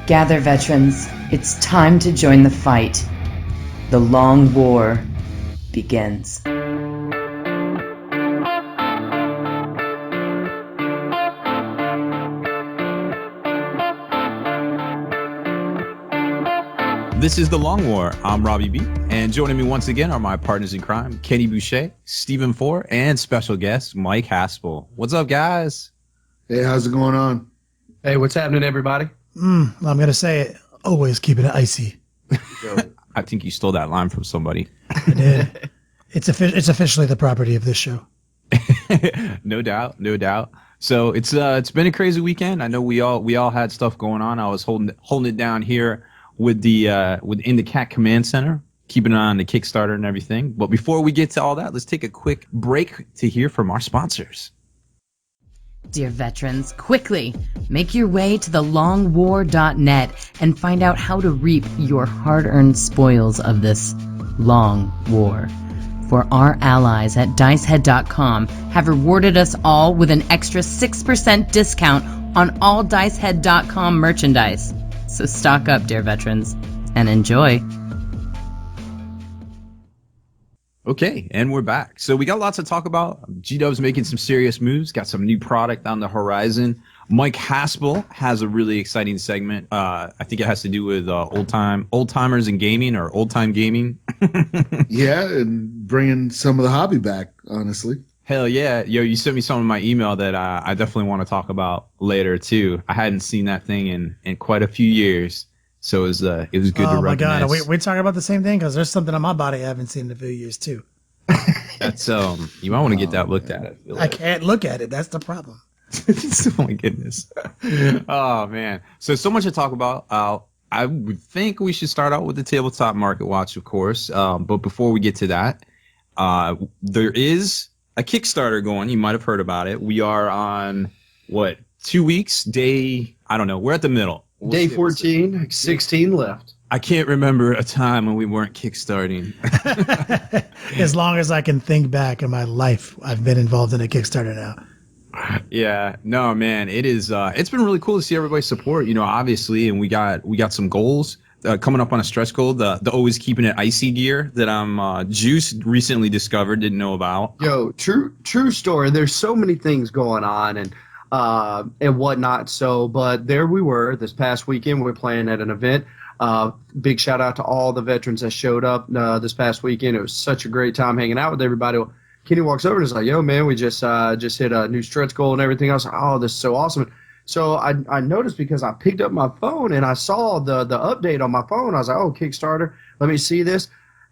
Gather, veterans. It's time to join the fight. The long war begins. This is The Long War. I'm Robbie B. And joining me once again are my partners in crime, Kenny Boucher, Stephen Four, and special guest, Mike Haspel. What's up, guys? Hey, how's it going on? Hey, what's happening, everybody? I'm going to say it. Always keeping it icy. I think you stole that line from somebody. I did. It's officially the property of this show. No doubt, no doubt. So it's been a crazy weekend. I know we all had stuff going on. I was holding it down here with in the Cat Command Center, keeping an eye on the Kickstarter and everything. But before we get to all that, let's take a quick break to hear from our sponsors. Dear veterans, quickly make your way to thelongwar.net and find out how to reap your hard-earned spoils of this long war. For our allies at dicehead.com have rewarded us all with an extra 6% discount on all dicehead.com merchandise. So stock up, dear veterans, and enjoy. Okay, and we're back. So we got lots to talk about. G-Dub's making some serious moves, got some new product on the horizon. Mike Haspel has a really exciting segment. I think it has to do with old timers and gaming, or old time gaming. Yeah, and bringing some of the hobby back, honestly. Hell yeah. Yo, you sent me some of my email that I definitely want to talk about later too. I hadn't seen that thing in quite a few years. So it was good to recognize. Oh my God, we talking about the same thing? Because there's something on my body I haven't seen in a few years too. That's you might want to get that looked at. I can't look at it. That's the problem. Oh my goodness. Oh man. So much to talk about. I would think we should start out with the tabletop market watch, of course. But before we get to that, there is a Kickstarter going. You might have heard about it. We are on 2 weeks, day, I don't know. We're at the middle. Day 14, 16 left. I can't remember a time when we weren't kickstarting. As long as I can think back in my life, I've been involved in a Kickstarter now. Yeah, no, man, it is. It's been really cool to see everybody's support. You know, obviously, and we got some goals coming up on a stretch goal. The always keeping it icy gear that Juice recently discovered, didn't know about. Yo, true story. There's so many things going on and whatnot. So, but there we were this past weekend. We were playing at an event. Big shout out to all the veterans that showed up this past weekend. It was such a great time hanging out with everybody. Kenny walks over and is like, "Yo, man, we just hit a new stretch goal and everything else." Oh, this is so awesome. So I noticed, because I picked up my phone and I saw the update on my phone. I was like, "Oh, Kickstarter, let me see this."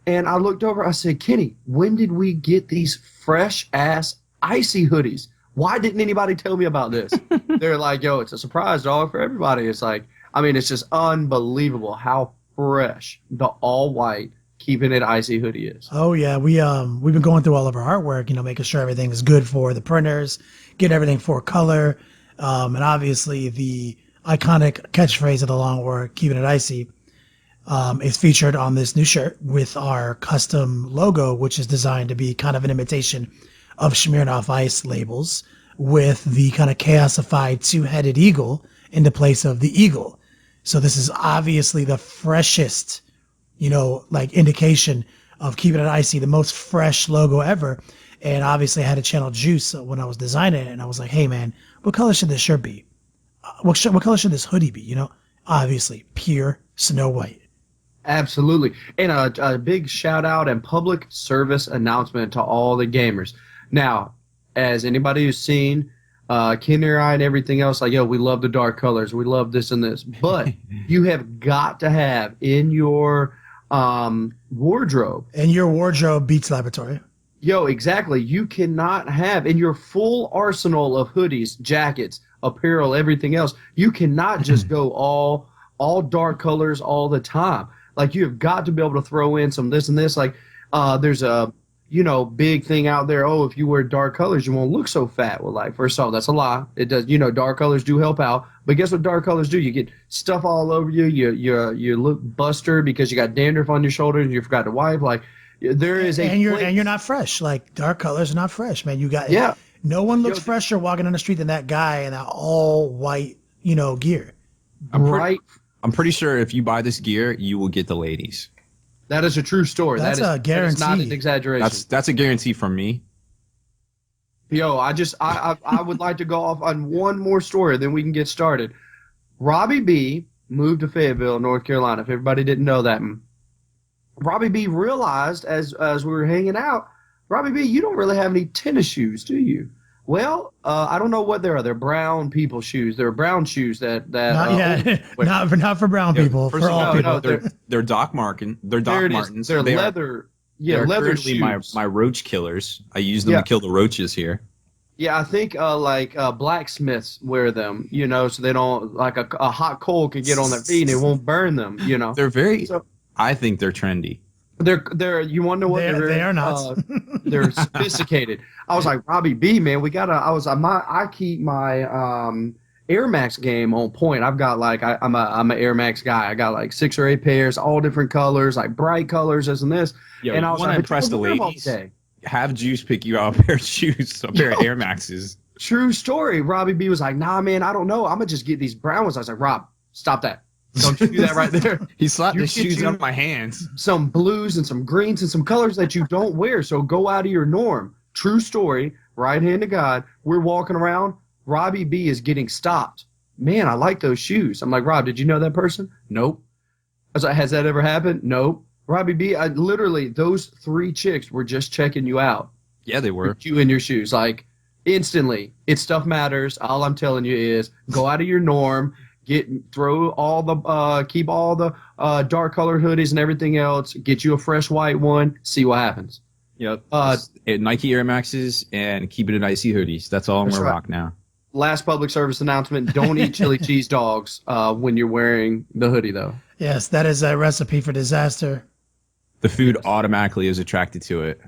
And I looked over. I said, "Kenny, when did we get these fresh ass icy hoodies? Why didn't anybody tell me about this?" They're like, "Yo, it's a surprise, dog, for everybody." It's like, I mean, it's just unbelievable how fresh the all white keeping it icy hoodie is. Oh yeah, we've been going through all of our artwork, making sure everything is good for the printers, get everything for color, and obviously the iconic catchphrase of the Long War, keeping it icy, is featured on this new shirt with our custom logo, which is designed to be kind of an imitation of Smirnoff Ice labels, with the kind of chaosified two-headed eagle in the place of the eagle. So this is obviously the freshest, indication of keeping it icy, the most fresh logo ever. And obviously I had to channel Juice when I was designing it, and I was like, "Hey man, what color should this shirt be? What color should this hoodie be?" Obviously pure snow white. Absolutely. And a big shout out and public service announcement to all the gamers. Now, as anybody who's seen Kenny and I and everything else, like, yo, we love the dark colors, we love this and this, but you have got to have in your wardrobe. And your wardrobe Beats Laboratory. Yo, exactly. You cannot have in your full arsenal of hoodies, jackets, apparel, everything else. You cannot just go all dark colors all the time. Like, you have got to be able to throw in some this and this. Like, there's a big thing out there. Oh, if you wear dark colors, you won't look so fat. Well, like, first of all, that's a lie. It does. Dark colors do help out. But guess what dark colors do? You get stuff all over you. You look buster because you got dandruff on your shoulders and you forgot to wipe. Like, there is and you're not fresh. Like, dark colors are not fresh, man. No one looks fresher walking on the street than that guy in that all white, gear. I'm pretty sure if you buy this gear, you will get the ladies. That is a true story. That's that is, a guarantee. That is not an exaggeration. That's a guarantee from me. Yo, I would like to go off on one more story, then we can get started. Robbie B moved to Fayetteville, North Carolina. If everybody didn't know that, Robbie B realized as we were hanging out, Robbie B, you don't really have any tennis shoes, do you? Well, I don't know what they are. They're brown people shoes. They're brown shoes that not for brown people. For all people. They're Doc Martens. They're Doc Martens. They're leather. They're leather shoes. My roach killers. I use them to kill the roaches here. Yeah, I think blacksmiths wear them, so they don't, like a hot coal can get on their feet and it won't burn them, They're very, I think they're trendy. They're you want to know what they are not. They're sophisticated. I was like, Robbie B, man, I keep my Air Max game on point. I've got I'm an Air Max guy. I got like 6 or 8 pairs, all different colors, like bright colors, this and this. Yo, and I was want to impress the ladies. Have Juice pick you out a pair of shoes, a pair of Air Maxes. True story. Robbie B was like, nah, man, I don't know. I'm gonna just get these brown ones. I was like, Rob, stop that. Don't you do that right there. He slapped the shoes out of my hands. Some blues and some greens and some colors that you don't wear. So go out of your norm. True story. Right hand to God. We're walking around. Robbie B is getting stopped. Man, I like those shoes. I'm like, Rob, did you know that person? Nope. I was like, has that ever happened? Nope. Robbie B, literally, those 3 chicks were just checking you out. Yeah, they were. You in your shoes. Like, instantly. It's stuff matters. All I'm telling you is go out of your norm. Keep all the dark colored hoodies and everything else. Get you a fresh white one. See what happens. Yep. Nike Air Maxes and Keep It An Icy hoodies. That's all I'm gonna rock now. Last public service announcement: don't eat chili cheese dogs when you're wearing the hoodie, though. Yes, that is a recipe for disaster. The food automatically is attracted to it.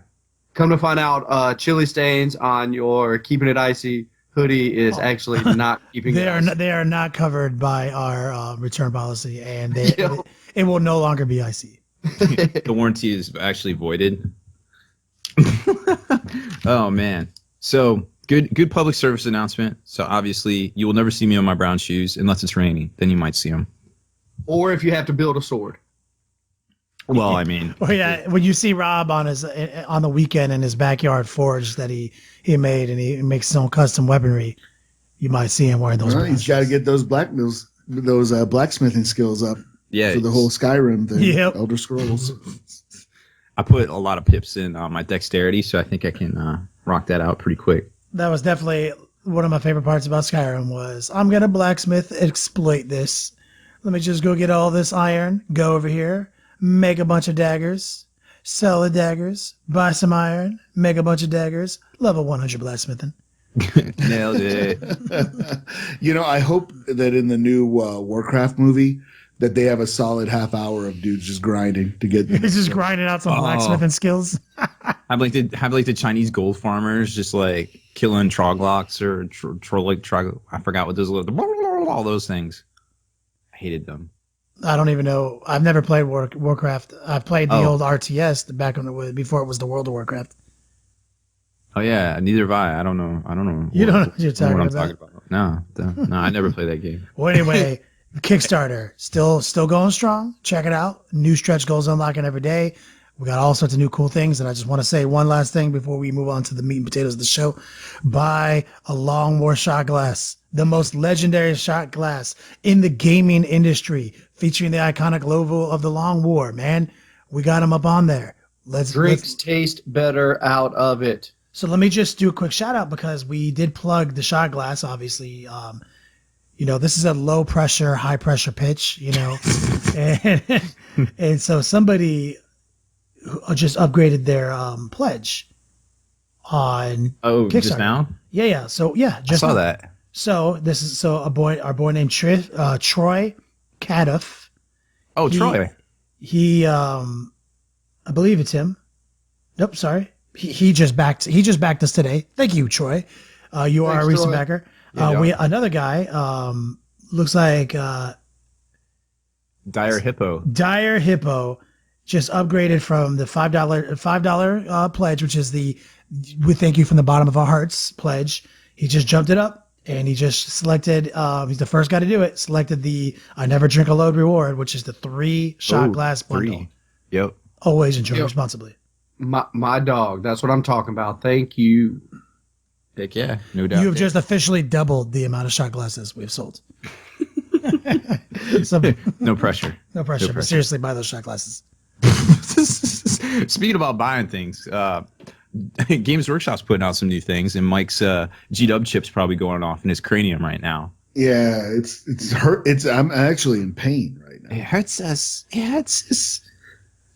Come to find out, chili stains on your Keeping It Icy hoodie is actually not keeping it. They are not covered by our return policy, and it will no longer be icy. The warranty is actually voided. Oh man! So good public service announcement. So obviously you will never see me on my brown shoes unless it's raining. Then you might see them. Or if you have to build a sword. Well, I mean, well, yeah. When you see Rob on the weekend in his backyard forge that he made, and he makes his own custom weaponry, you might see him wearing those. He's got to get those blacksmithing skills up. Yeah, for the whole Skyrim thing. Yep. Elder Scrolls. I put a lot of pips in my dexterity, so I think I can rock that out pretty quick. That was definitely one of my favorite parts about Skyrim. Was I'm gonna blacksmith exploit this. Let me just go get all this iron. Go over here. Make a bunch of daggers, sell the daggers, buy some iron, make a bunch of daggers, level 100 blacksmithing. Nailed it. I hope that in the new Warcraft movie that they have a solid half hour of dudes just grinding to get. He's just grinding out some blacksmithing skills. I'd like the Chinese gold farmers just like killing troglocks or I forgot what those were. All those things. I hated them. I don't even know. I've never played Warcraft. I played the old RTS back before it was the World of Warcraft. Oh yeah, neither have I. I don't know. You don't know what you're talking about. No, I never played that game. Well, anyway, Kickstarter still going strong. Check it out. New stretch goals unlocking every day. We got all sorts of new cool things, and I just want to say one last thing before we move on to the meat and potatoes of the show. Buy a Long War shot glass, the most legendary shot glass in the gaming industry, featuring the iconic logo of the Long War. Man, we got them up on there. Let's taste better out of it. So let me just do a quick shout out because we did plug the shot glass. Obviously, this is a low pressure, high pressure pitch. And so somebody just upgraded their pledge on Kickstarter. Just now? Yeah. So just I saw that. So this is our boy named Troy Cadiff. Oh, Troy. He I believe it's him. Nope, sorry. He just backed us today. Thank you, Troy. You are a recent backer. Another guy looks like Dire Hippo. Dire Hippo just upgraded from the $5 pledge, which is we thank you from the bottom of our hearts pledge. He just jumped it up and he just selected. He's the first guy to do it. Selected the I never drink a load reward, which is the 3 shot glass bundle. 3. Yep. Always enjoy responsibly. My dog. That's what I'm talking about. Thank you. Heck yeah, no doubt. You have just officially doubled the amount of shot glasses we've sold. So, no pressure. No pressure. But seriously, buy those shot glasses. Speaking about buying things, Games Workshop's putting out some new things, and Mike's G-Dub chip's probably going off in his cranium right now. Yeah, it's hurt. I'm actually in pain right now. It hurts us. It hurts us.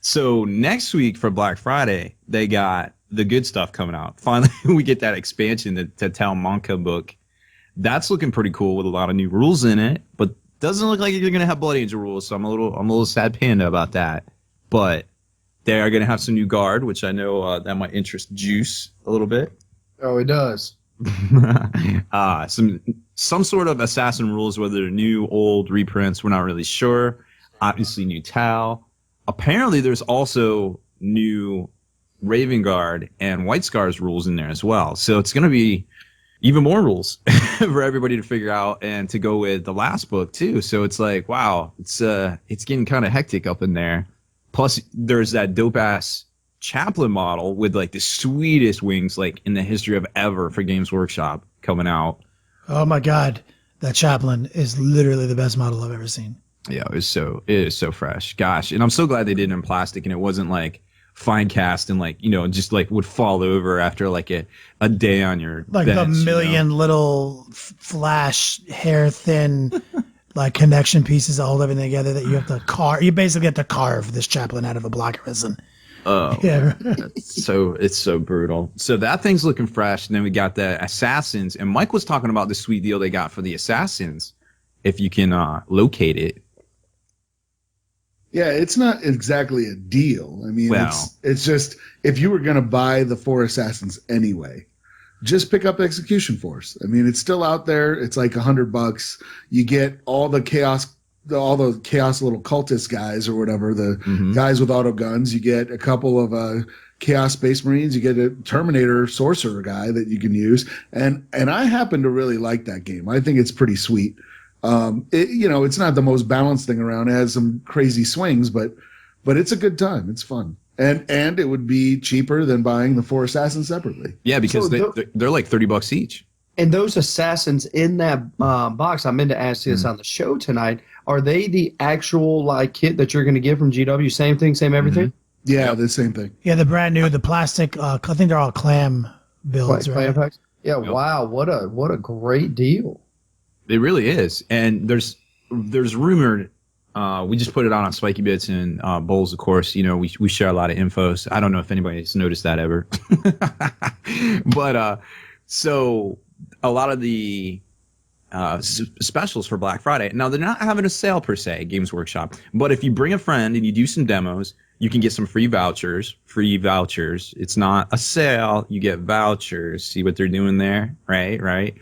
So next week for Black Friday, they got the good stuff coming out. Finally, we get that expansion, the Talmanka book. That's looking pretty cool with a lot of new rules in it, but doesn't look like you're going to have Blood Angel rules, so I'm a little sad panda about that. But they are going to have some new guard, which I know that might interest Juice a little bit. Oh, it does. Some sort of assassin rules, whether they're new, old, reprints, we're not really sure. Obviously, new Tal. Apparently, there's also new Raven Guard and White Scars rules in there as well. So it's going to be even more rules for everybody to figure out and to go with the last book too. So it's like, wow, it's getting kind of hectic up in there. Plus, there's that dope ass chaplain model with like the sweetest wings like in the history of ever for Games Workshop coming out. Oh my God, that chaplain is literally the best model I've ever seen. Yeah, it is so fresh. Gosh, and I'm so glad they did it in plastic and it wasn't like fine cast and like, just like would fall over after like a day on your like bench, the million little flash hair thin like connection pieces that hold everything together that you have to carve. You basically have to carve this chaplain out of a block of resin. Oh, yeah. It's so brutal. So that thing's looking fresh. And then we got the assassins, and Mike was talking about the sweet deal they got for the assassins if you can locate it. Yeah, it's not exactly a deal. I mean, it's just if you were going to buy the 4 assassins anyway, just pick up Execution Force. I mean, it's still out there. It's like $100. You get all the chaos little cultist guys or whatever, the guys with auto guns. You get a couple of Chaos Space Marines. You get a Terminator Sorcerer guy that you can use. And I happen to really like that game. I think it's pretty sweet. It's not the most balanced thing around. It has some crazy swings, but it's a good time. It's fun. And it would be cheaper than buying the 4 assassins separately. Yeah, because they're like $30 each. And those assassins in that box, I meant to ask this on the show tonight. Are they the actual like kit that you're going to get from GW? Same thing, same everything. Yeah, the same thing. Yeah, the brand new, the plastic. I think they're all clam builds, right? Clam packs? Yeah. Yep. Wow, what a great deal. It really is. And there's rumored. We just put it on Spikey Bits and Bowls, of course. We share a lot of info. So I don't know if anybody's noticed that ever. But so a lot of the specials for Black Friday. Now, they're not having a sale per se, Games Workshop. But if you bring a friend and you do some demos, you can get some free vouchers. It's not a sale. You get vouchers. See what they're doing there? Right.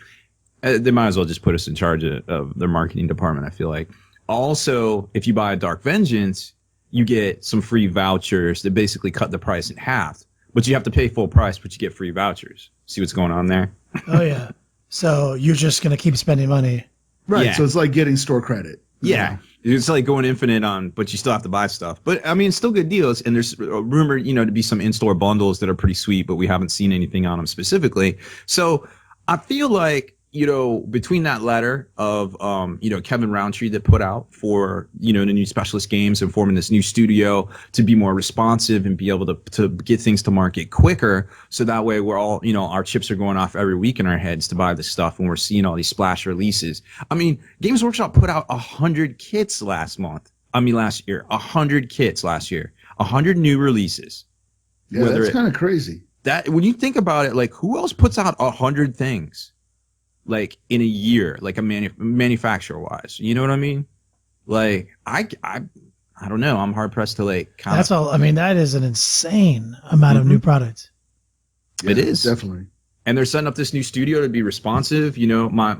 They might as well just put us in charge of their marketing department, I feel like. Also, if you buy a Dark Vengeance, you get some free vouchers that basically cut the price in half. But you have to pay full price, but you get free vouchers. See what's going on there? Oh, yeah. So you're just going to keep spending money. Right. Yeah. So it's like getting store credit. Yeah. It's like going infinite but you still have to buy stuff. But, I mean, it's still good deals. And there's rumored, to be some in-store bundles that are pretty sweet, but we haven't seen anything on them specifically. So I feel like, between that letter of, Kevin Roundtree that put out for, the new specialist games and forming this new studio to be more responsive and be able to get things to market quicker. So that way we're all, our chips are going off every week in our heads to buy this stuff when we're seeing all these splash releases. I mean, Games Workshop put out 100 kits last year, 100 kits last year, 100 new releases. Yeah, that's kind of crazy. That when you think about it, like who else puts out 100 things? Like in a year, like a manufacturer wise, you know what I mean? Like I don't know. I'm hard pressed to like. That's all. I mean, that is an insane amount of new products. Yeah, it is definitely. And they're setting up this new studio to be responsive. My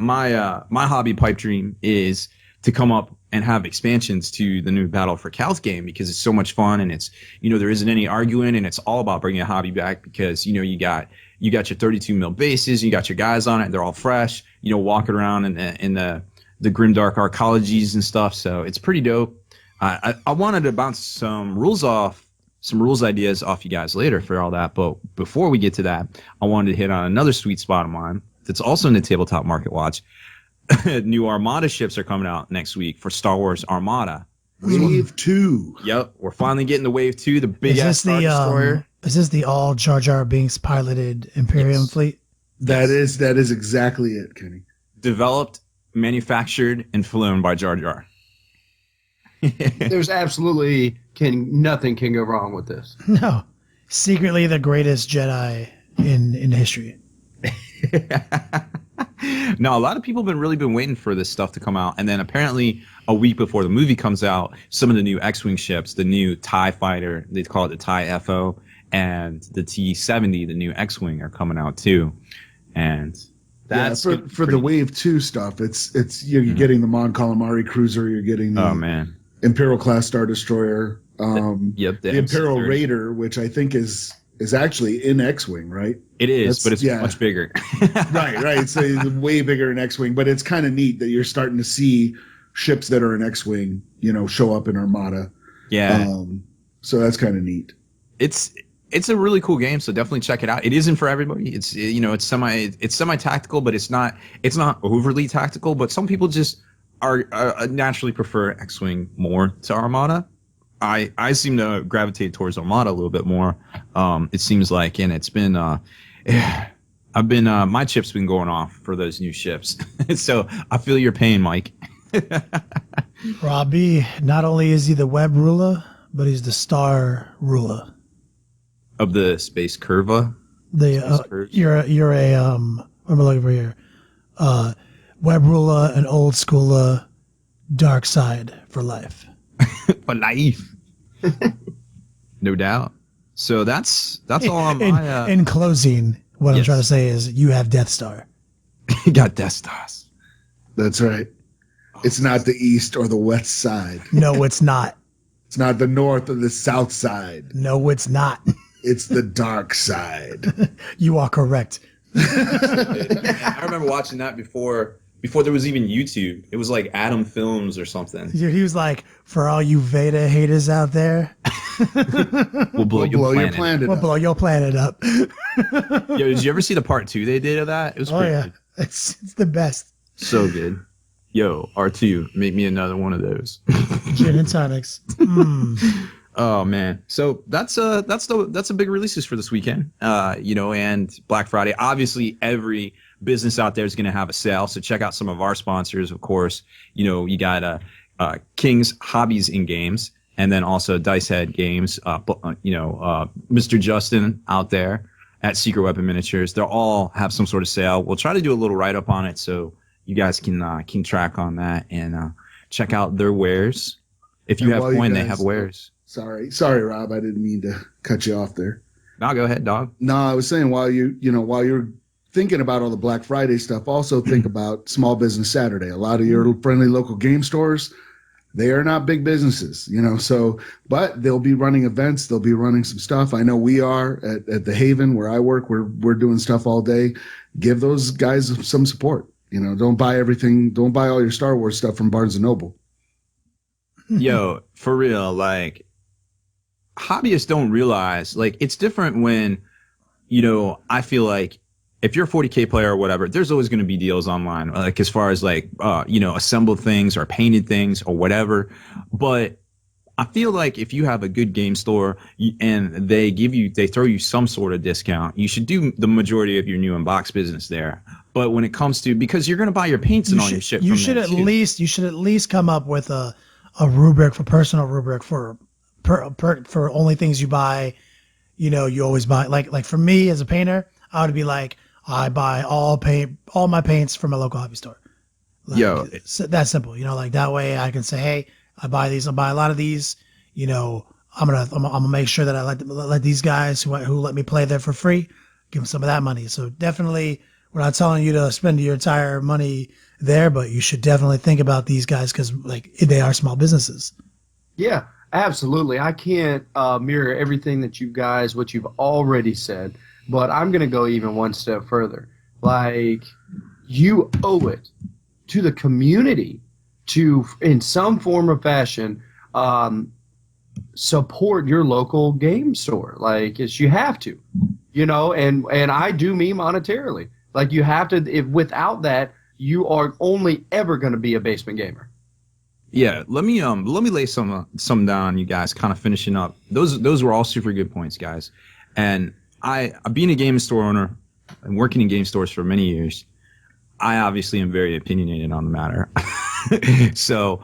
hobby pipe dream is to come up and have expansions to the new Battle for Calth game because it's so much fun and it's there isn't any arguing and it's all about bringing a hobby back because you got You got your 32 mil bases. You got your guys on it. They're all fresh. Walking around in the grimdark arcologies and stuff. So it's pretty dope. I wanted to bounce some rules ideas off you guys later for all that. But before we get to that, I wanted to hit on another sweet spot of mine that's also in the Tabletop Market Watch. New Armada ships are coming out next week for Star Wars Armada. Wave 2. Yep, we're finally getting to Wave 2, the big ass Star Destroyer. Is this the all Jar Jar Binks piloted Imperium fleet? That is exactly it, Kenny. Developed, manufactured, and flown by Jar Jar. There's absolutely nothing can go wrong with this. No, secretly the greatest Jedi in history. No, a lot of people have really been waiting for this stuff to come out, and then apparently a week before the movie comes out, some of the new X-wing ships, the new TIE fighter, they call it the TIE FO, and the T-70, the new X-wing, are coming out too, and that's for the Wave 2 stuff. It's you're getting the Mon Calamari cruiser, you're getting the Imperial class Star Destroyer, the Imperial Raider, which I think is actually in X-wing, right? It is, but it's much bigger. right. So it's way bigger in X-wing, but it's kind of neat that you're starting to see ships that are in X-wing, show up in Armada. Yeah. So that's kind of neat. It's a really cool game, so definitely check it out. It isn't for everybody. It's semi tactical, but it's not overly tactical. But some people just are naturally prefer X-wing more to Armada. I seem to gravitate towards Armada a little bit more. It seems like, and it's been my chip's been going off for those new ships. So I feel your pain, Mike. Robbie, not only is he the web ruler, but he's the star ruler of the space curva. You're a what am I looking for here? Web ruler, an old schooler, dark side for life. For life. No doubt. So that's all on my... In closing, what I'm trying to say is you have Death Star. You got Death Stars. That's right. It's not the east or the west side. No, it's not. It's not the north or the south side. No, it's not. It's the dark side. You are correct. I remember watching that before there was even YouTube. It was like Adam Films or something. He was like, for all you Vader haters out there, we'll blow your planet up. We'll blow your planet up. Yo, did you ever see the part 2 they did of that? It was pretty good. It's the best. So good. Yo, R2, make me another one of those. Gin and tonics. Oh man, so that's a big releases for this weekend. And Black Friday. Obviously, every business out there is going to have a sale. So check out some of our sponsors. Of course, you got King's Hobbies in Games, and then also Dice Head Games. Mr. Justin out there at Secret Weapon Miniatures. They'll all have some sort of sale. We'll try to do a little write up on it so you guys can track on that and check out their wares. If you have coin, they have wares. Sorry, Rob. I didn't mean to cut you off there. No, go ahead, dog. No, I was saying while you're thinking about all the Black Friday stuff, also think about Small Business Saturday. A lot of your friendly local game stores, they are not big businesses, but they'll be running events. They'll be running some stuff. I know we are at the Haven where I work. We're doing stuff all day. Give those guys some support. Don't buy everything. Don't buy all your Star Wars stuff from Barnes & Noble. Yo, for real, like, hobbyists don't realize, like, it's different when, I feel like if you're a 40K player or whatever, there's always going to be deals online, like as far as like, assembled things or painted things or whatever. But I feel like if you have a good game store and they throw you some sort of discount, you should do the majority of your new in box business there. But when it comes to, because you're going to buy your paints and all your shit, you should at least come up with a rubric, personal rubric for only things you buy. You always buy, like for me as a painter, I would be like, I buy all my paints from a local hobby store. It's that simple. That way I can say, hey, I buy these. I buy a lot of these. I'm gonna make sure that I let these guys who let me play there for free, give them some of that money. So definitely, we're not telling you to spend your entire money there, but you should definitely think about these guys because they are small businesses. Yeah, absolutely. I can't mirror everything that what you've already said. but I'm going to go even one step further. Like, you owe it to the community to, in some form or fashion, support your local game store. Like, you have to, you know, and I do mean monetarily. Like, you have to, if without that, you are only ever going to be a basement gamer. Yeah, let me lay some down on you guys, kind of finishing up. Those were all super good points, guys. And I being a game store owner and working in game stores for many years, I obviously am very opinionated on the matter. So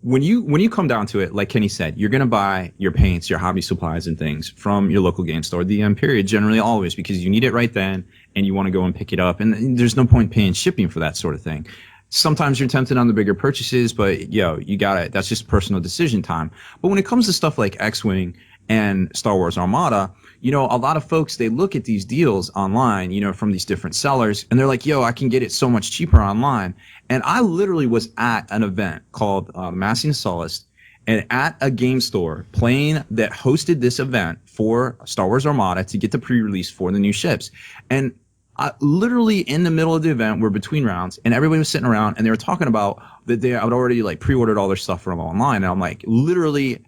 when you come down to it, like Kenny said, you're gonna buy your paints, your hobby supplies, and things from your local game store, the period, generally always, because you need it right then and you want to go and pick it up, and there's no point paying shipping for that sort of thing. Sometimes you're tempted on the bigger purchases, but you got it. That's just personal decision time. But when it comes to stuff like X-Wing and Star Wars Armada, a lot of folks, they look at these deals online, from these different sellers, and they're like, I can get it so much cheaper online. And I literally was at an event called Massey and Solace, and at a game store that hosted this event for Star Wars Armada to get the pre-release for the new ships. And literally in the middle of the event, we're between rounds, and everybody was sitting around, and they were talking about that I had already pre-ordered all their stuff from online. And I'm like, literally,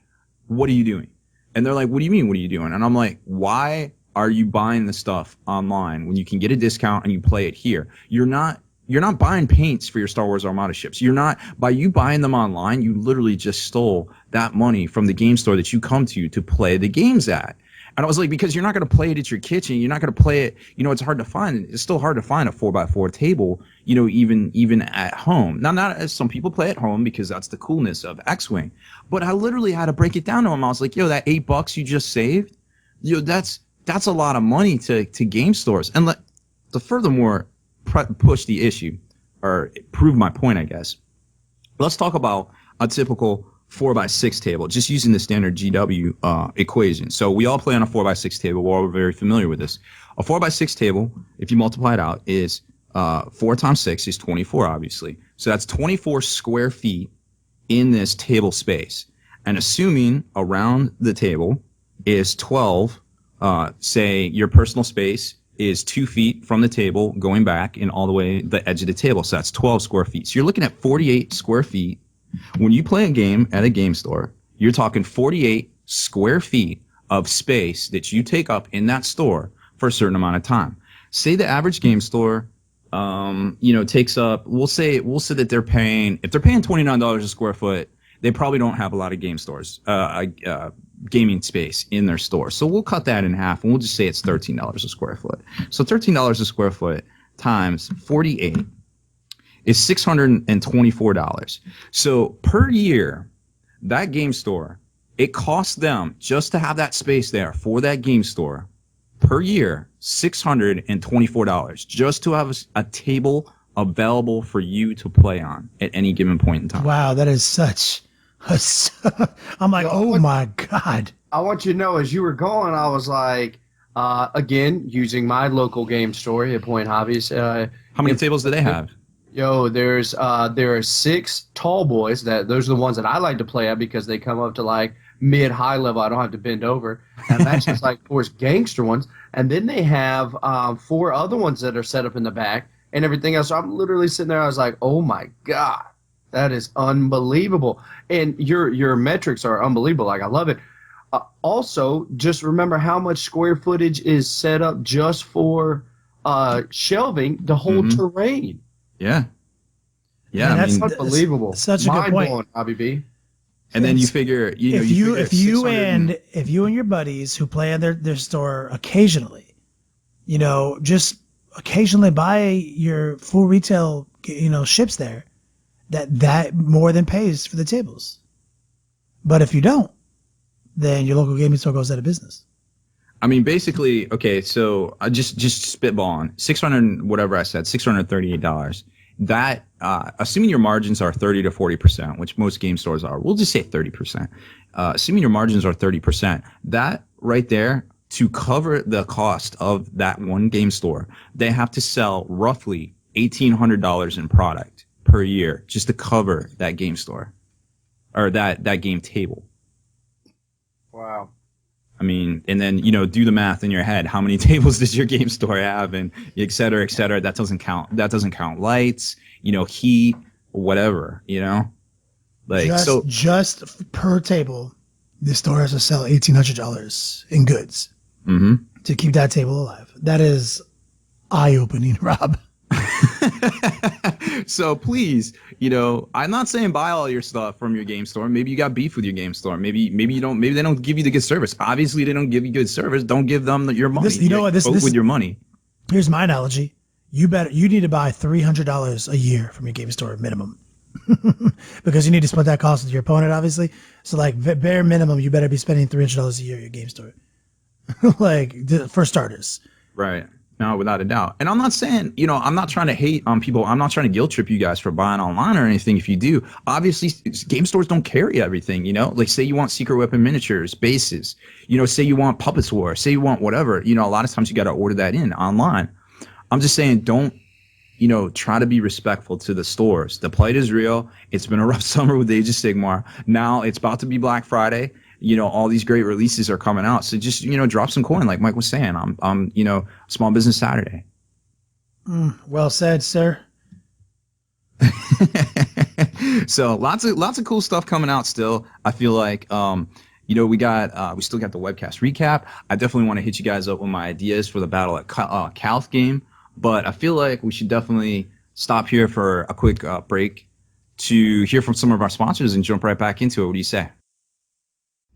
what are you doing? And they're like, what do you mean, what are you doing? And I'm like, why are you buying the stuff online when you can get a discount and you play it here? You're not buying paints for your Star Wars Armada ships. By you buying them online, you literally just stole that money from the game store that you come to play the games at. And I was like, because you're not going to play it at your kitchen. You're not going to play it. It's hard to find. It's still hard to find a 4x4 table, even at home. Now, not as some people play at home because that's the coolness of X-Wing. But I literally had to break it down to him. I was like, that $8 you just saved, that's a lot of money to game stores. And to furthermore push the issue or prove my point, I guess, let's talk about a typical 4x6 table, just using the standard GW equation. So we all play on a 4x6 table. We're all very familiar with this. A 4x6 table, if you multiply it out, is 4 times 6 is 24, obviously. So that's 24 square feet in this table space. And assuming around the table is 12, say your personal space is 2 feet from the table going back and all the way the edge of the table. So that's 12 square feet. So you're looking at 48 square feet. When you play a game at a game store, you're talking 48 square feet of space that you take up in that store for a certain amount of time. Say the average game store, takes up, we'll say that they're paying $29 a square foot, they probably don't have a lot of game stores, gaming space in their store. So we'll cut that in half and we'll just say it's $13 a square foot. So $13 a square foot times 48 is $624. So per year, that game store, it costs them just to have that space there for that game store per year, $624 just to have a table available for you to play on at any given point in time. Wow, that is such a... I'm like, oh my God. I want you to know, as you were going, I was like, again, using my local game store, Hit Point Hobbies. How many tables do they have? There are 6 tall boys. Those are the ones that I like to play at because they come up to like mid-high level. I don't have to bend over. And that's just like, of course, gangster ones. And then they have 4 other ones that are set up in the back and everything else. So I'm literally sitting there. I was like, oh my God, that is unbelievable. And your metrics are unbelievable. Like, I love it. Also, just remember how much square footage is set up just for shelving to hold terrain. Yeah. That's unbelievable. Such a good point, Bobby B. And then you figure, if you and your buddies who play at their store occasionally, just occasionally buy your full retail, ships there, that more than pays for the tables. But if you don't, then your local gaming store goes out of business. I mean, basically, okay, so I just spitballing, $638. That, assuming your margins are 30 to 40%, which most game stores are, we'll just say 30%. Assuming your margins are 30%, that right there, to cover the cost of that one game store, they have to sell roughly $1,800 in product per year just to cover that game store or that game table. Wow. I mean, and then, do the math in your head. How many tables does your game store have, and et cetera, et cetera. That doesn't count. That doesn't count lights, heat, whatever, like, just per table, the store has to sell $1,800 in goods to keep that table alive. That is eye-opening, Rob. So please, I'm not saying buy all your stuff from your game store. Maybe you got beef with your game store. Maybe you don't. Maybe they don't give you the good service. Obviously, they don't give you good service. Don't give them your money. Vote with your money. Here's my analogy. You need to buy $300 a year from your game store minimum, because you need to split that cost with your opponent, obviously. So, like, bare minimum, you better be spending $300 a year at your game store, for starters. Right. No, without a doubt. And I'm not saying, I'm not trying to hate on people. I'm not trying to guilt trip you guys for buying online or anything. If you do, obviously, game stores don't carry everything, Like, say you want secret weapon miniatures, bases, say you want Puppets War, say you want whatever. A lot of times you got to order that in online. I'm just saying, don't, try to be respectful to the stores. The plight is real. It's been a rough summer with Age of Sigmar. Now it's about to be Black Friday. All these great releases are coming out. So just, drop some coin, like Mike was saying. I'm Small Business Saturday. Well said, sir. So lots of cool stuff coming out still. I feel like, we still got the webcast recap. I definitely want to hit you guys up with my ideas for the Battle at Calth game. But I feel like we should definitely stop here for a quick break to hear from some of our sponsors and jump right back into it. What do you say?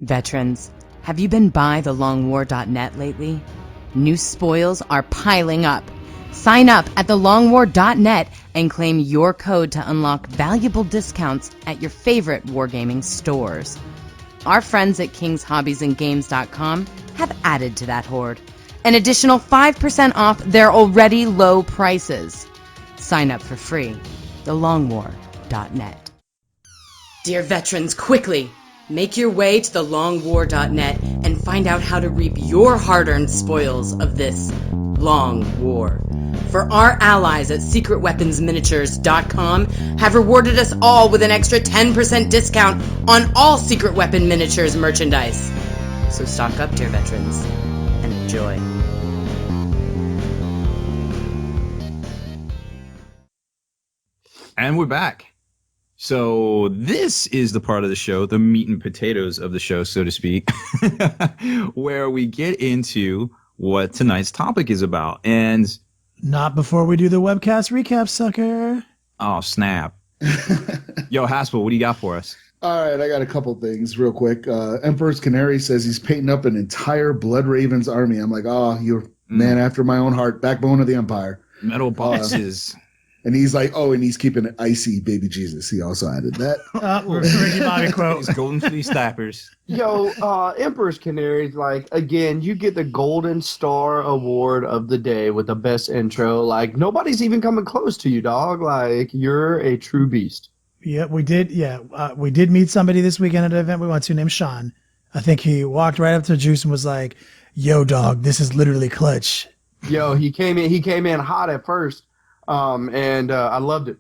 Veterans, have you been by thelongwar.net lately? New spoils are piling up. Sign up at thelongwar.net and claim your code to unlock valuable discounts at your favorite wargaming stores. Our friends at kingshobbiesandgames.com have added to that horde. An additional 5% off their already low prices. Sign up for free. thelongwar.net. Dear veterans, quickly! Make your way to thelongwar.net and find out how to reap your hard-earned spoils of this long war. For our allies at secretweaponsminiatures.com have rewarded us all with an extra 10% discount on all Secret Weapon Miniatures merchandise. So stock up, dear veterans, and enjoy. And we're back. So this is the part of the show, the meat and potatoes of the show, so to speak, where we get into what tonight's topic is about. And not before we do the webcast recap, sucker. Oh, snap. Yo, Haspel, what do you got for us? All right, I got a couple things real quick. Emperor's Canary says he's painting up an entire Blood Ravens army. I'm like, oh, you're man after my own heart, backbone of the Empire. Metal boxes. And he's like, oh, and he's keeping it icy, baby Jesus. He also added that. Ricky Bobby quote. Golden Fleece Stappers. Yo, Emperor's Canaries, like, again, you get the Golden Star Award of the day with the best intro. Like, nobody's even coming close to you, dog. Like, you're a true beast. Yeah, we did. Yeah, we did meet somebody this weekend at an event we went to named Sean. I think he walked right up to Juice and was like, yo, dog, this is literally clutch. Yo, he came in hot at first. And I loved it.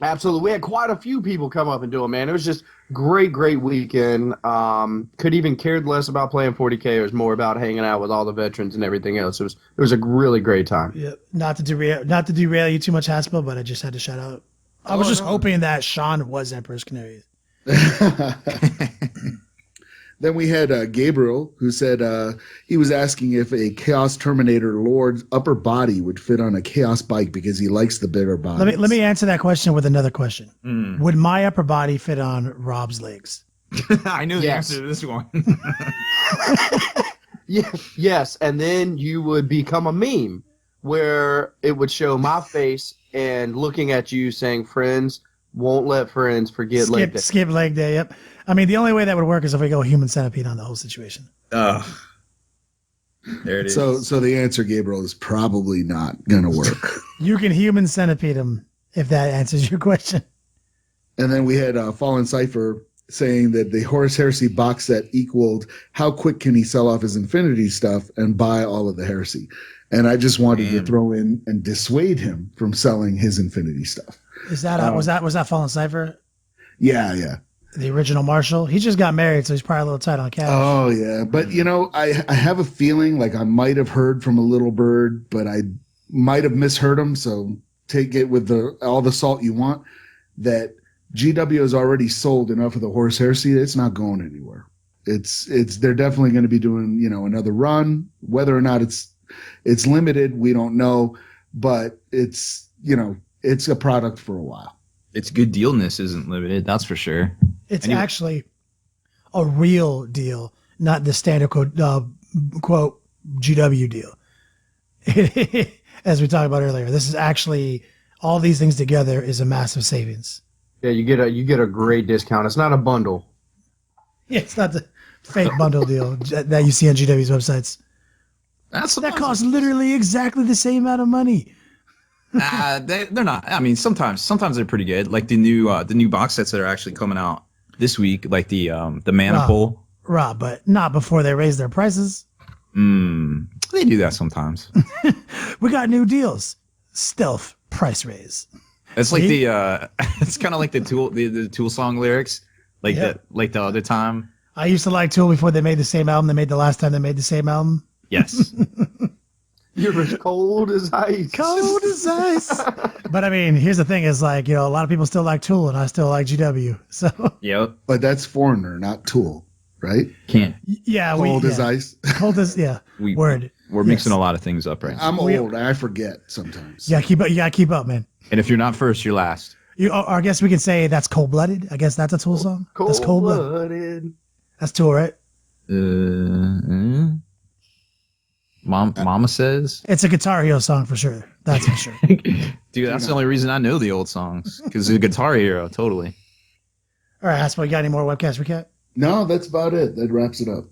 Absolutely. We had quite a few people come up and do it, man. It was just great weekend. Could even cared less about playing 40k. It was more about hanging out with all the veterans and everything else. It was a really great time. Yeah. Not to derail you too much, Haspel, but I just had to shout out. I was just hoping that Sean was Emperor's Canary. Then we had Gabriel, who said he was asking if a Chaos Terminator Lord's upper body would fit on a Chaos bike because he likes the bigger body. Let me answer that question with another question. Would my upper body fit on Rob's legs? I knew the answer to this one. Yes, and then you would become a meme where it would show my face and looking at you saying, friends won't let friends forget leg day. Skip leg day, yep. I mean, the only way that would work is if we go human centipede on the whole situation. There it is. So the answer, Gabriel, is probably not going to work. You can human centipede him if that answers your question. And then we had Fallen Cypher saying that the Horus Heresy box set equaled how quick can he sell off his Infinity stuff and buy all of the Heresy. And I just wanted to throw in and dissuade him from selling his Infinity stuff. Is that was that Fallen Cypher? Yeah. The original Marshall. He just got married, so he's probably a little tight on cash. Oh yeah, but you know, I have a feeling like I might have heard from a little bird, but I might have misheard him. So take it with all the salt you want. That GW has already sold enough of the horsehair seed. It's not going anywhere. They're definitely going to be doing, you know, another run. Whether or not it's limited, we don't know, but it's, you know, it's a product for a while. Its good dealness isn't limited, that's for sure. It's actually a real deal, not the standard quote GW deal. As we talked about earlier, this is actually, all these things together is a massive savings. Yeah, you get a great discount. It's not a bundle. Yeah, it's not the fake bundle deal that you see on GW's websites. That costs literally exactly the same amount of money. They're not. I mean, sometimes they're pretty good. Like the new box sets that are actually coming out this week, like the Maniple. Rob, but not before they raise their prices. They do that sometimes. We got new deals. Stealth price raise. It's like it's kind of like the Tool song lyrics, like the other time. I used to like Tool before they made the same album they made the last time they made the same album. Yes. You're as cold as ice. Cold as ice. But I mean, here's the thing: is like, you know, a lot of people still like Tool, and I still like GW. So. Yep. But that's Foreigner, not Tool, right? Can't. Yeah. Cold as ice. Cold as Word. We're mixing a lot of things up right now. I'm old. I forget sometimes. Yeah, keep up. You gotta keep up, man. And if you're not first, you're last. I guess we can say that's Cold Blooded. I guess that's a Tool song. That's Cold Blooded. That's Tool, right? Mama says it's a Guitar Hero song for sure. That's for sure. Dude, that's the only reason I know the old songs, because it's a Guitar Hero, totally. All right, Haspel, you got any more webcast recap? No, that's about it. That wraps it up.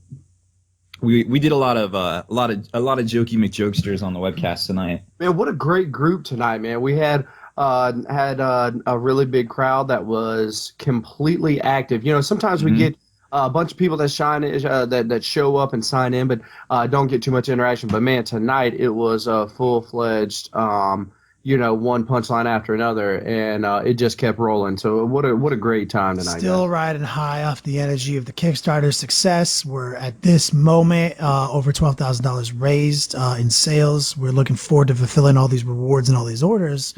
We did a lot of jokey McJokesters on the webcast tonight. Man, what a great group tonight, man. We had a really big crowd that was completely active. You know, sometimes we get a bunch of people that that show up and sign in, but don't get too much interaction. But man, tonight it was a full-fledged, one punchline after another, and it just kept rolling. So what a great time tonight. Still riding high off the energy of the Kickstarter success. We're at this moment over $12,000 raised in sales. We're looking forward to fulfilling all these rewards and all these orders.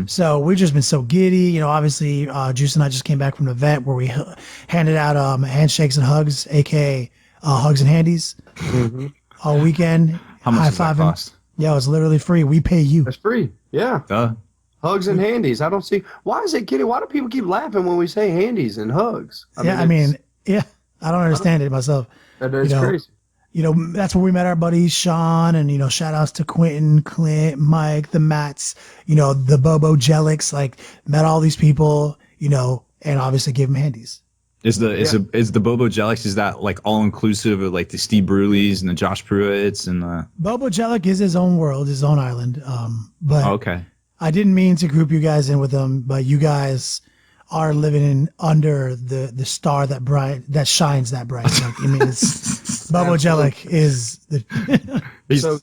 So we've just been so giddy. You know, obviously, Juice and I just came back from an event where we handed out handshakes and hugs, aka hugs and handies, all weekend. How much does that cost? Yeah, it's literally free. We pay you. It's free. Yeah. Hugs and handies. I don't see. Why is it kidding? Why do people keep laughing when we say handies and hugs? I don't understand it myself. That is crazy. You know, that's where we met our buddies, Sean, and, you know, shout outs to Quentin, Clint, Mike, the Mats, you know, the Bobo Jellics, like, met all these people, you know, and obviously gave them handies. Is the Bobo Jellics, is that like all inclusive of like the Steve Bruleys and the Josh Pruitts and the Bobo Jellic is his own world, his own island. But okay. I didn't mean to group you guys in with them, but you guys are living under the star that shines that bright. Like, I mean, it's Bobo Jellic is the. So,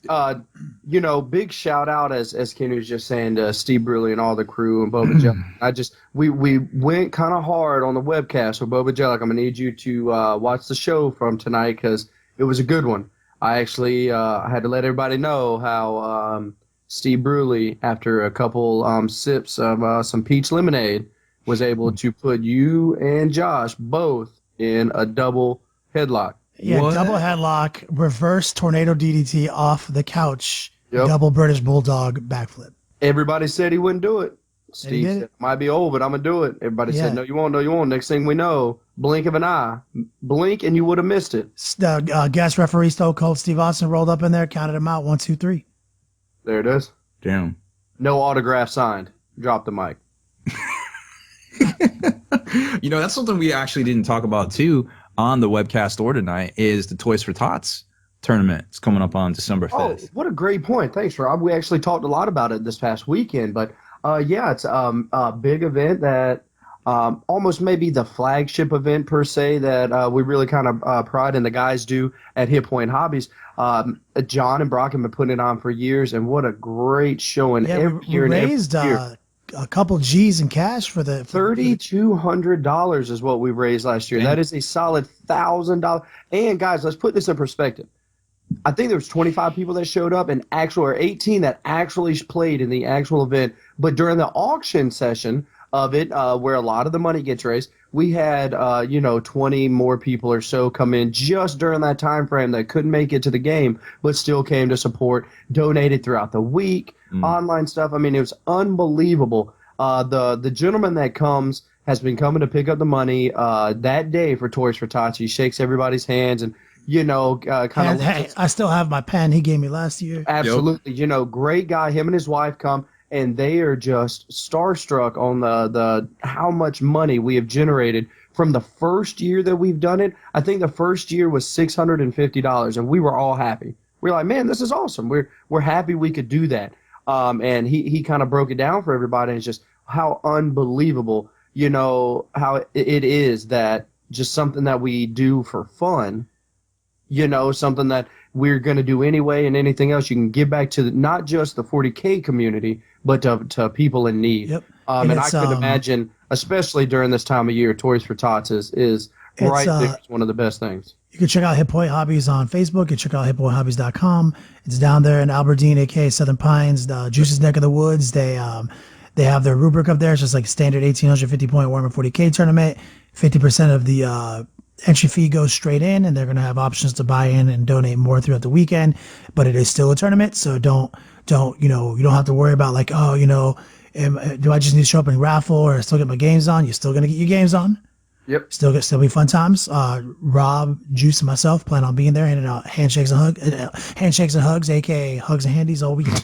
big shout out as Kenny was just saying to Steve Bruley and all the crew and Boba Jellic. We went kind of hard on the webcast with Boba Jellic. I'm gonna need you to watch the show from tonight because it was a good one. I actually had to let everybody know how Steve Bruley, after a couple sips of some peach lemonade, was able to put you and Josh both in a double headlock. Yeah, what? Double headlock, reverse tornado DDT off the couch, double British Bulldog backflip. Everybody said he wouldn't do it. Steve said, might be old, but I'm going to do it. Everybody said, no, you won't, no, you won't. Next thing we know, blink of an eye. Blink and you would have missed it. Guest referee Stone Cold Steve Austin rolled up in there, counted him out, 1, 2, 3. There it is. Damn. No autograph signed. Drop the mic. You know, that's something we actually didn't talk about, too, on the webcast or tonight, is the Toys for Tots tournament. It's coming up on December 5th. Oh, what a great point. Thanks, Rob. We actually talked a lot about it this past weekend, but it's a big event that almost maybe the flagship event per se that we really kind of pride in the guys do at Hit Point Hobbies. John and Brock have been putting it on for years, and what a great showing every year. We raised a couple G's in cash for the $3,200 is what we raised last year. Dang. That is a solid $1,000. And guys, let's put this in perspective. I think there was 25 people that showed up and or 18 that actually played in the actual event. But during the auction session of it, where a lot of the money gets raised, we had 20 more people or so come in just during that time frame that couldn't make it to the game, but still came to support, donated throughout the week, online stuff. I mean, it was unbelievable. The gentleman that has been coming to pick up the money that day for Toys for Tots. He shakes everybody's hands and kind of. Hey, I still have my pen he gave me last year. Absolutely, great guy. Him and his wife come, and they are just starstruck on the how much money we have generated from the first year that we've done it. I think the first year was $650, and we were all happy. We're like, man, this is awesome. We're happy we could do that. And he kind of broke it down for everybody, and it's just how unbelievable, how it is that just something that we do for fun. Something that we're going to do anyway, and anything else you can give back to not just the 40K community, but to people in need. Yep. And I could imagine, especially during this time of year, Toys for Tots is right there. It's one of the best things. You can check out Hit Point Hobbies on Facebook. You can check out hitpointhobbies.com. It's down there in Aberdeen, aka Southern Pines, the Juice's neck of the woods. They have their rubric up there. It's just like standard 1,850 point Warhammer 40K tournament. 50% of the entry fee goes straight in, and they're going to have options to buy in and donate more throughout the weekend. But it is still a tournament, so don't you don't have to worry about like, do I just need to show up and raffle or still get my games on? You're still going to get your games on. Yep. Still be fun times. Rob, Juice, and myself plan on being there, handing out handshakes and hugs, aka hugs and handies all weekend.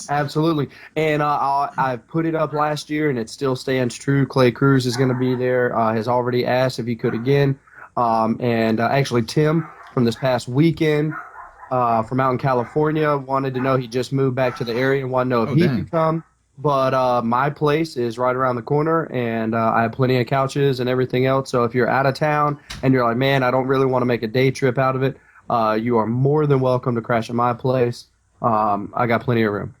Absolutely. And I put it up last year, and it still stands true. Clay Cruz is going to be there. Has already asked if he could again. And actually, Tim from this past weekend from out in California wanted to know. He just moved back to the area and wanted to know if he could come. But my place is right around the corner, and I have plenty of couches and everything else. So if you're out of town and you're like, man, I don't really want to make a day trip out of it, you are more than welcome to crash at my place. I got plenty of room.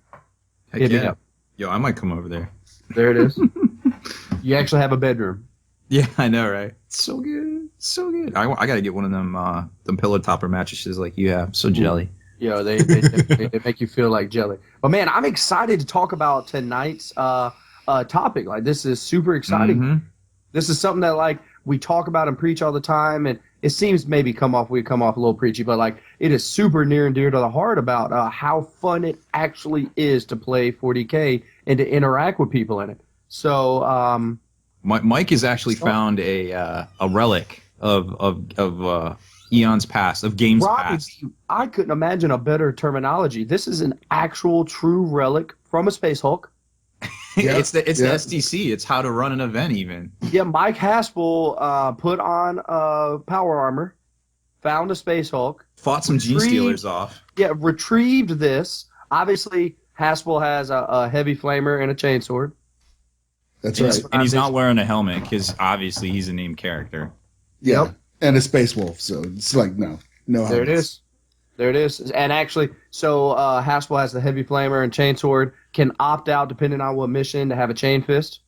Heck yeah. Yo, I might come over there. There it is. You actually have a bedroom. Yeah, I know, right? So good. So good. I got to get one of them pillow topper mattresses like you have. So jelly. Yo, they make you feel like jelly. But man, I'm excited to talk about tonight's topic. Like, this is super exciting. Mm-hmm. This is something that like we talk about and preach all the time, and it seems maybe we come off a little preachy, but like it is super near and dear to the heart about how fun it actually is to play 40K and to interact with people in it. So Mike has actually found a relic of eons past, of games past. I couldn't imagine a better terminology. This is an actual true relic from a Space Hulk. Yeah. It's the SDC. It's how to run an event even. Yeah, Mike Haspel put on power armor, found a Space Hulk. Fought some Gene Stealers off. Yeah, retrieved this. Obviously, Haspel has a heavy flamer and a chainsword. That's right. And he's not wearing a helmet because obviously he's a named character. Yeah. Yep. And a Space Wolf, so it's like no. There it is. And actually, so Haspel has the heavy flamer and chainsword. Can opt out depending on what mission to have a chain fist.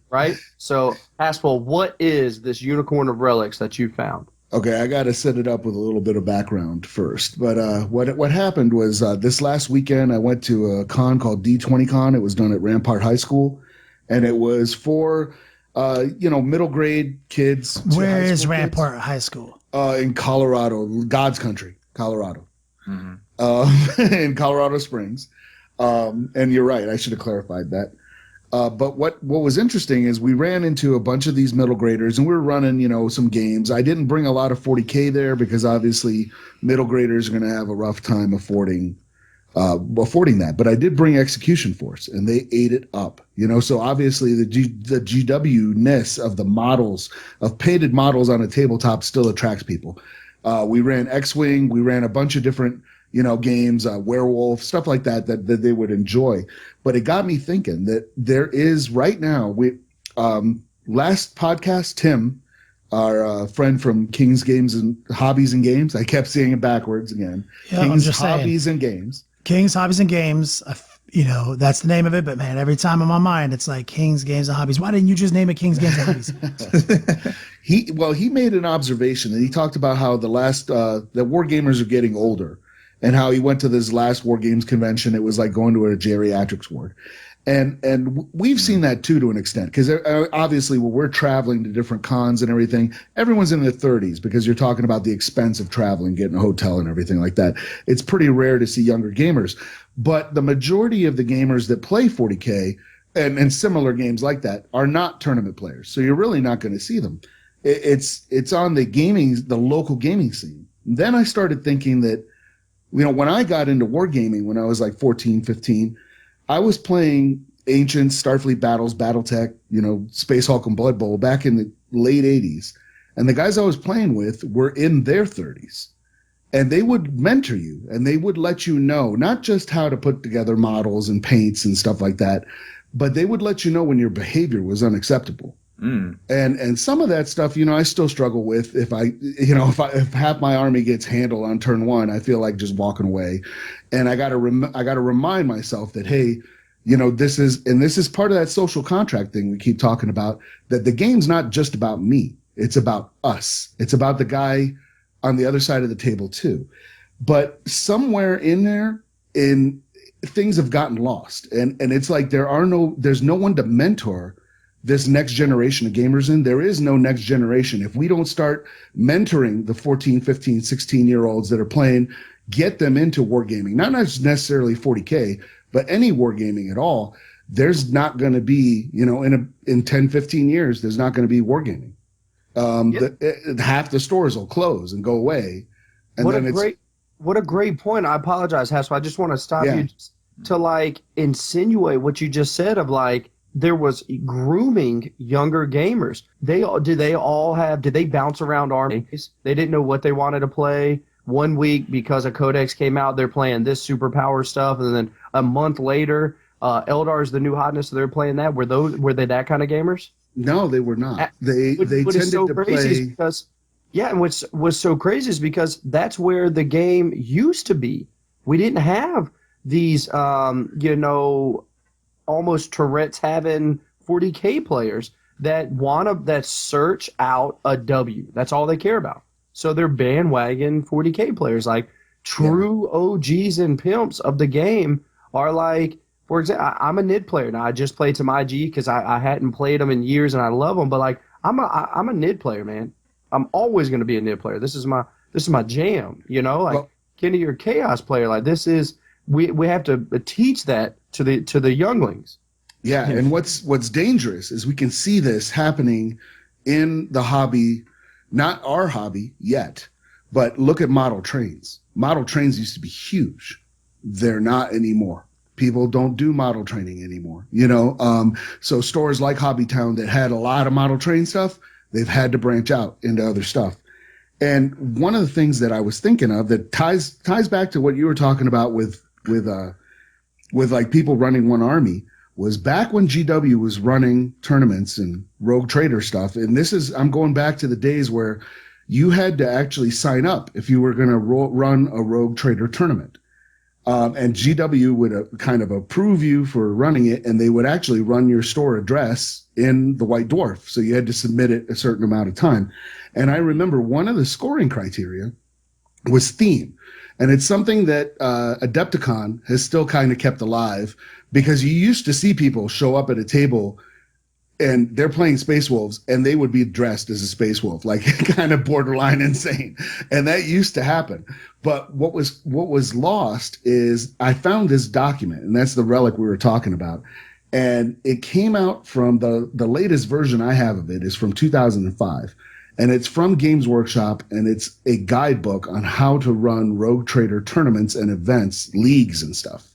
Right. So Haspel, what is this unicorn of relics that you found? Okay, I got to set it up with a little bit of background first. But what happened was this last weekend I went to a con called D20 Con. It was done at Rampart High School, and it was for middle grade kids. Where is Rampart High School? In Colorado, God's country, Colorado. Mm-hmm. In Colorado Springs. And you're right, I should have clarified that. But what was interesting is we ran into a bunch of these middle graders, and we were running, some games. I didn't bring a lot of 40K there because obviously middle graders are going to have a rough time affording that. But I did bring Execution Force, and they ate it up. So obviously the GW-ness of the models, of painted models on a tabletop still attracts people. We ran X-Wing. We ran a bunch of different games, Werewolf, stuff like that they would enjoy. But it got me thinking that there is right now, last podcast, Tim, our friend from King's Games and Hobbies and Games, I kept saying it backwards again. Yeah, King's Hobbies and Games. King's Hobbies and Games. that's the name of it. But man, every time in my mind, it's like King's Games and Hobbies. Why didn't you just name it King's Games and Hobbies? He made an observation, and he talked about how that war gamers are getting older, and how he went to this last War Games convention. It was like going to a geriatrics ward. And we've seen that too, to an extent, because obviously when we're traveling to different cons and everything, everyone's in their 30s, because you're talking about the expense of traveling, getting a hotel and everything like that. It's pretty rare to see younger gamers, but the majority of the gamers that play 40K and similar games like that are not tournament players. So you're really not going to see them. It's on the local gaming scene. Then I started thinking that, when I got into wargaming when I was like 14, 15, I was playing ancient Starfleet battles, Battletech, Space Hulk and Blood Bowl back in the late 80s. And the guys I was playing with were in their 30s. And they would mentor you, and they would let you know not just how to put together models and paints and stuff like that, but they would let you know when your behavior was unacceptable. And some of that stuff, I still struggle with. If if half my army gets handled on turn one, I feel like just walking away. And I got to remind myself that, hey, this is part of that social contract thing we keep talking about, that the game's not just about me. It's about us. It's about the guy on the other side of the table too. But somewhere in there, things have gotten lost. And it's like there's no one to mentor this next generation of gamers in. There is no next generation. If we don't start mentoring the 14, 15, 16-year-olds that are playing, get them into wargaming, not necessarily 40K, but any wargaming at all, there's not going to be, in 10, 15 years, there's not going to be wargaming. Half the stores will close and go away. And what a great point. I apologize, Haskell. I just want to stop you to insinuate what you just said of there was grooming younger gamers. Did they bounce around armies? They didn't know what they wanted to play. 1 week, because a codex came out, they're playing this superpower stuff, and then a month later, Eldar's the new hotness, so they're playing that. Were they that kind of gamers? No, they were not. They tended to play. And what's so crazy is because that's where the game used to be. We didn't have these, almost Tourette's having 40K players that search out a W. That's all they care about. So they're bandwagon 40K players. True OGs and pimps of the game are for example, I'm a NID player now. I just played some IG because I hadn't played them in years and I love them. But I'm a NID player, man. I'm always going to be a NID player. This is my jam. Kenny, you're a Chaos player. This is we have to teach that to the younglings. Yeah, and what's dangerous is we can see this happening in the hobby, not our hobby yet, but look at model trains. Model trains used to be huge. They're not anymore. People don't do model training anymore, so stores like Hobbytown that had a lot of model train stuff, they've had to branch out into other stuff. And one of the things that I was thinking of that ties back to what you were talking about with people running one army was back when GW was running tournaments and Rogue Trader stuff. And I'm going back to the days where you had to actually sign up if you were going to run a Rogue Trader tournament. And GW would kind of approve you for running it, and they would actually run your store address in the White Dwarf. So you had to submit it a certain amount of time. And I remember one of the scoring criteria was theme. And it's something that Adepticon has still kind of kept alive, because you used to see people show up at a table and they're playing Space Wolves and they would be dressed as a Space Wolf, kind of borderline insane. And that used to happen. But what was lost is I found this document, and that's the relic we were talking about. And it came out from the latest version I have of it is from 2005. And it's from Games Workshop, and it's a guidebook on how to run Rogue Trader tournaments and events, leagues and stuff.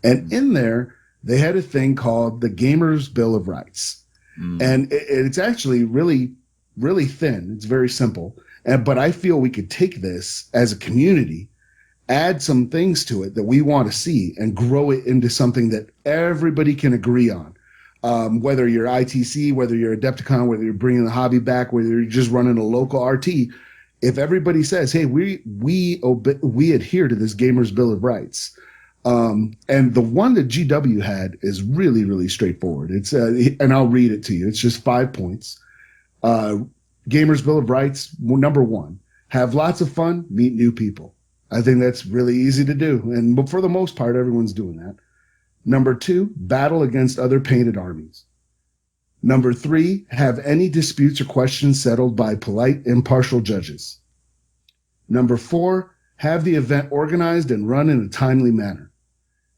And in there, they had a thing called the Gamer's Bill of Rights. And it's actually really, really thin. It's very simple. But I feel we could take this as a community, add some things to it that we want to see, and grow it into something that everybody can agree on. Whether you're ITC, whether you're Adepticon, whether you're bringing the hobby back, whether you're just running a local RT, if everybody says, hey, we adhere to this Gamer's Bill of Rights, And the one that GW had is really, really straightforward. It's and I'll read it to you. It's just 5 points. Gamers Bill of Rights, number 1, have lots of fun, meet new people. I think that's really easy to do. And for the most part, everyone's doing that. Number 2, battle against other painted armies. Number 3, have any disputes or questions settled by polite, impartial judges. Number 4, have the event organized and run in a timely manner.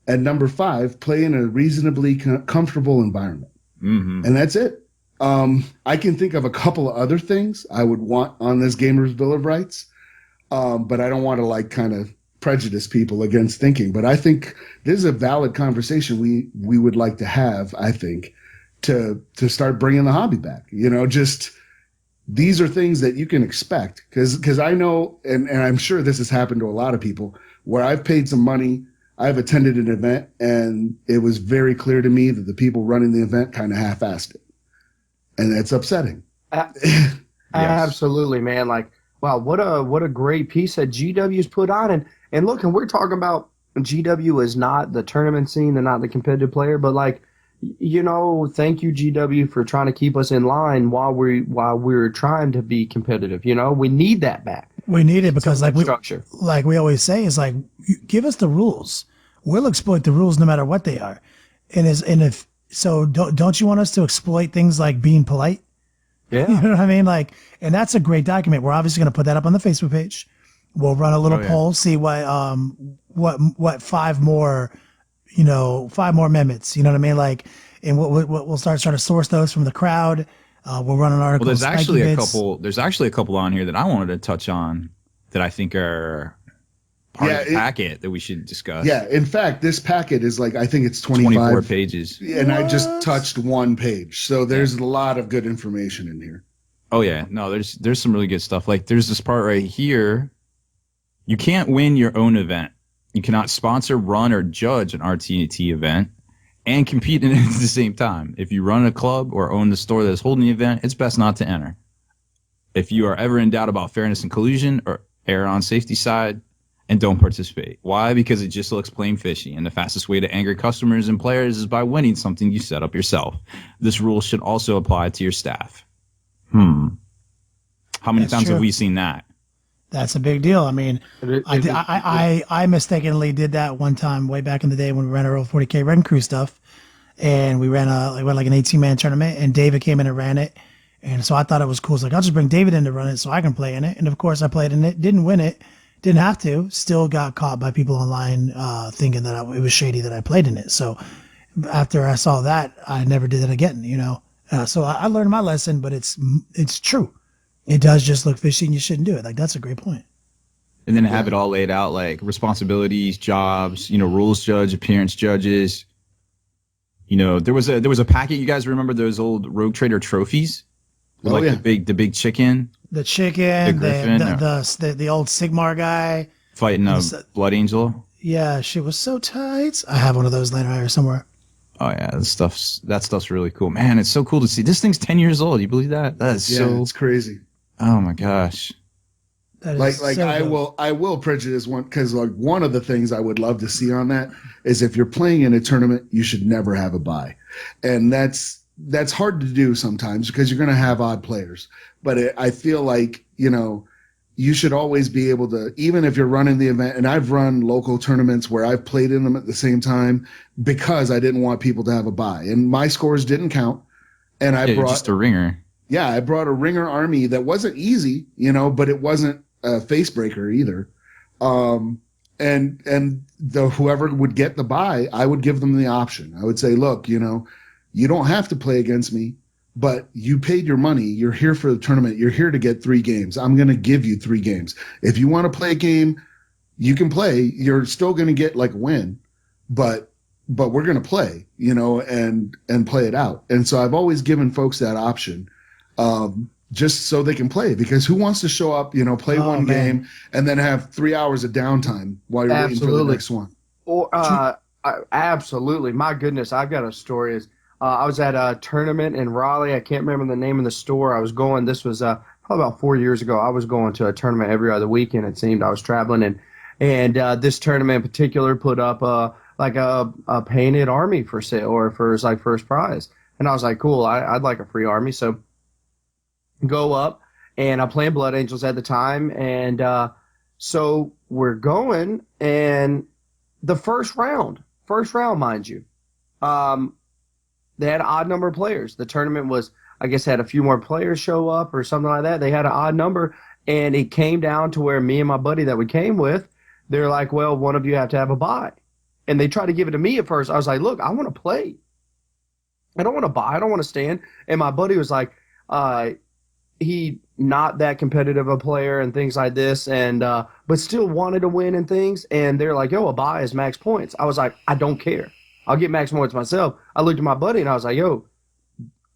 And number 5, play in a reasonably comfortable environment. Mm-hmm. And that's it. I can think of a couple of other things I would want on this Gamers Bill of Rights, but I don't want to like kind of prejudice people against thinking. But I think this is a valid conversation we would like to have, I think, to start bringing the hobby back. You know, just these are things that you can expect. Because I know, and I'm sure this has happened to a lot of people, where I've paid some money, I've attended an event, and it was very clear to me that the people running the event kind of half-assed it. And that's upsetting. Yes. Absolutely, man. Like, wow, what a great piece that GW's put on. And look, and we're talking about GW is not the tournament scene, they're not the competitive player, but like, you know, thank you GW for trying to keep us in line while we're trying to be competitive. You know, we need that back. We need it because structure. Like we always say, is like, give us the rules. We'll exploit the rules no matter what they are. So don't you want us to exploit things like being polite? Yeah. You know what I mean? Like, and that's a great document. We're obviously going to put that up on the Facebook page. We'll run a little poll, see what 5 more amendments, you know what I mean? Like, and we'll start trying to source those from the crowd. We'll run an article. Well, there's actually a couple on here that I wanted to touch on that I think are part of the packet that we should discuss. Yeah, in fact, this packet is like, I think it's 24 pages. And I just touched 1 page. So there's a lot of good information in here. Oh, yeah. No, there's some really good stuff. Like, there's this part right here. You can't win your own event. You cannot sponsor, run, or judge an RTT event and compete in it at the same time. If you run a club or own the store that is holding the event, it's best not to enter. If you are ever in doubt about fairness and collusion, or err on safety side, and don't participate. Why? Because it just looks plain fishy, and the fastest way to anger customers and players is by winning something you set up yourself. This rule should also apply to your staff. How many times have we seen that? That's a big deal. I mean, I mistakenly did that one time way back in the day when we ran our old 40k Red Crew stuff, and we ran like an 18-man tournament, and David came in and ran it, and so I thought it was cool. It's like, I'll just bring David in to run it so I can play in it, and of course I played in it, didn't win it, didn't have to, still got caught by people online thinking that it was shady that I played in it. So after I saw that, I never did it again. You know, so I learned my lesson, but it's true. It does just look fishy, and you shouldn't do it. Like, that's a great point. And then have it all laid out, like responsibilities, jobs, you know, rules judge, appearance judges. You know, there was a packet. You guys remember those old Rogue Trader trophies? The big chicken. The chicken, the old Sigmar guy fighting a Blood Angel. Yeah, she was so tight. I have one of those laying around here somewhere. Oh yeah, that stuff's really cool, man. It's so cool to see. This thing's 10 years old. You believe that? It's crazy. Oh my gosh. I will prejudice one, because like one of the things I would love to see on that is if you're playing in a tournament, you should never have a bye, and that's hard to do sometimes because you're going to have odd players. But I feel like, you know, you should always be able to, even if you're running the event, and I've run local tournaments where I've played in them at the same time because I didn't want people to have a bye, and my scores didn't count. And I brought just a ringer. Yeah, I brought a ringer army that wasn't easy, you know, but it wasn't a face breaker either. And whoever would get the bye, I would give them the option. I would say, look, you know, you don't have to play against me, but you paid your money. You're here for the tournament. You're here to get 3 games. I'm going to give you 3 games. If you want to play a game, you can play. You're still going to get like a win, but we're going to play, you know, and play it out. And so I've always given folks that option, just so they can play, because who wants to show up, you know, play one game and then have 3 hours of downtime while you're waiting for the next one? Or absolutely. My goodness, I've got a story. I was at a tournament in Raleigh. I can't remember the name of the store. I was going. This was probably about 4 years ago. I was going to a tournament every other weekend. It seemed I was traveling, And this tournament in particular put up a painted army for sale or for like first prize. And I was like, cool, I'd like a free army. So go up, and I'm playing Blood Angels at the time. And so we're going, and the first round, mind you, they had an odd number of players. The tournament was, I guess, had a few more players show up or something like that. They had an odd number, and it came down to where me and my buddy that we came with, they're like, well, one of you have to have a bye. And they tried to give it to me at first. I was like, look, I want to play. I don't want to buy. I don't want to stand. And my buddy was like, he not that competitive a player and things like this, and but still wanted to win and things. And they're like, yo, a buy is max points. I was like, I don't care. I'll get max points myself. I looked at my buddy and I was like, yo,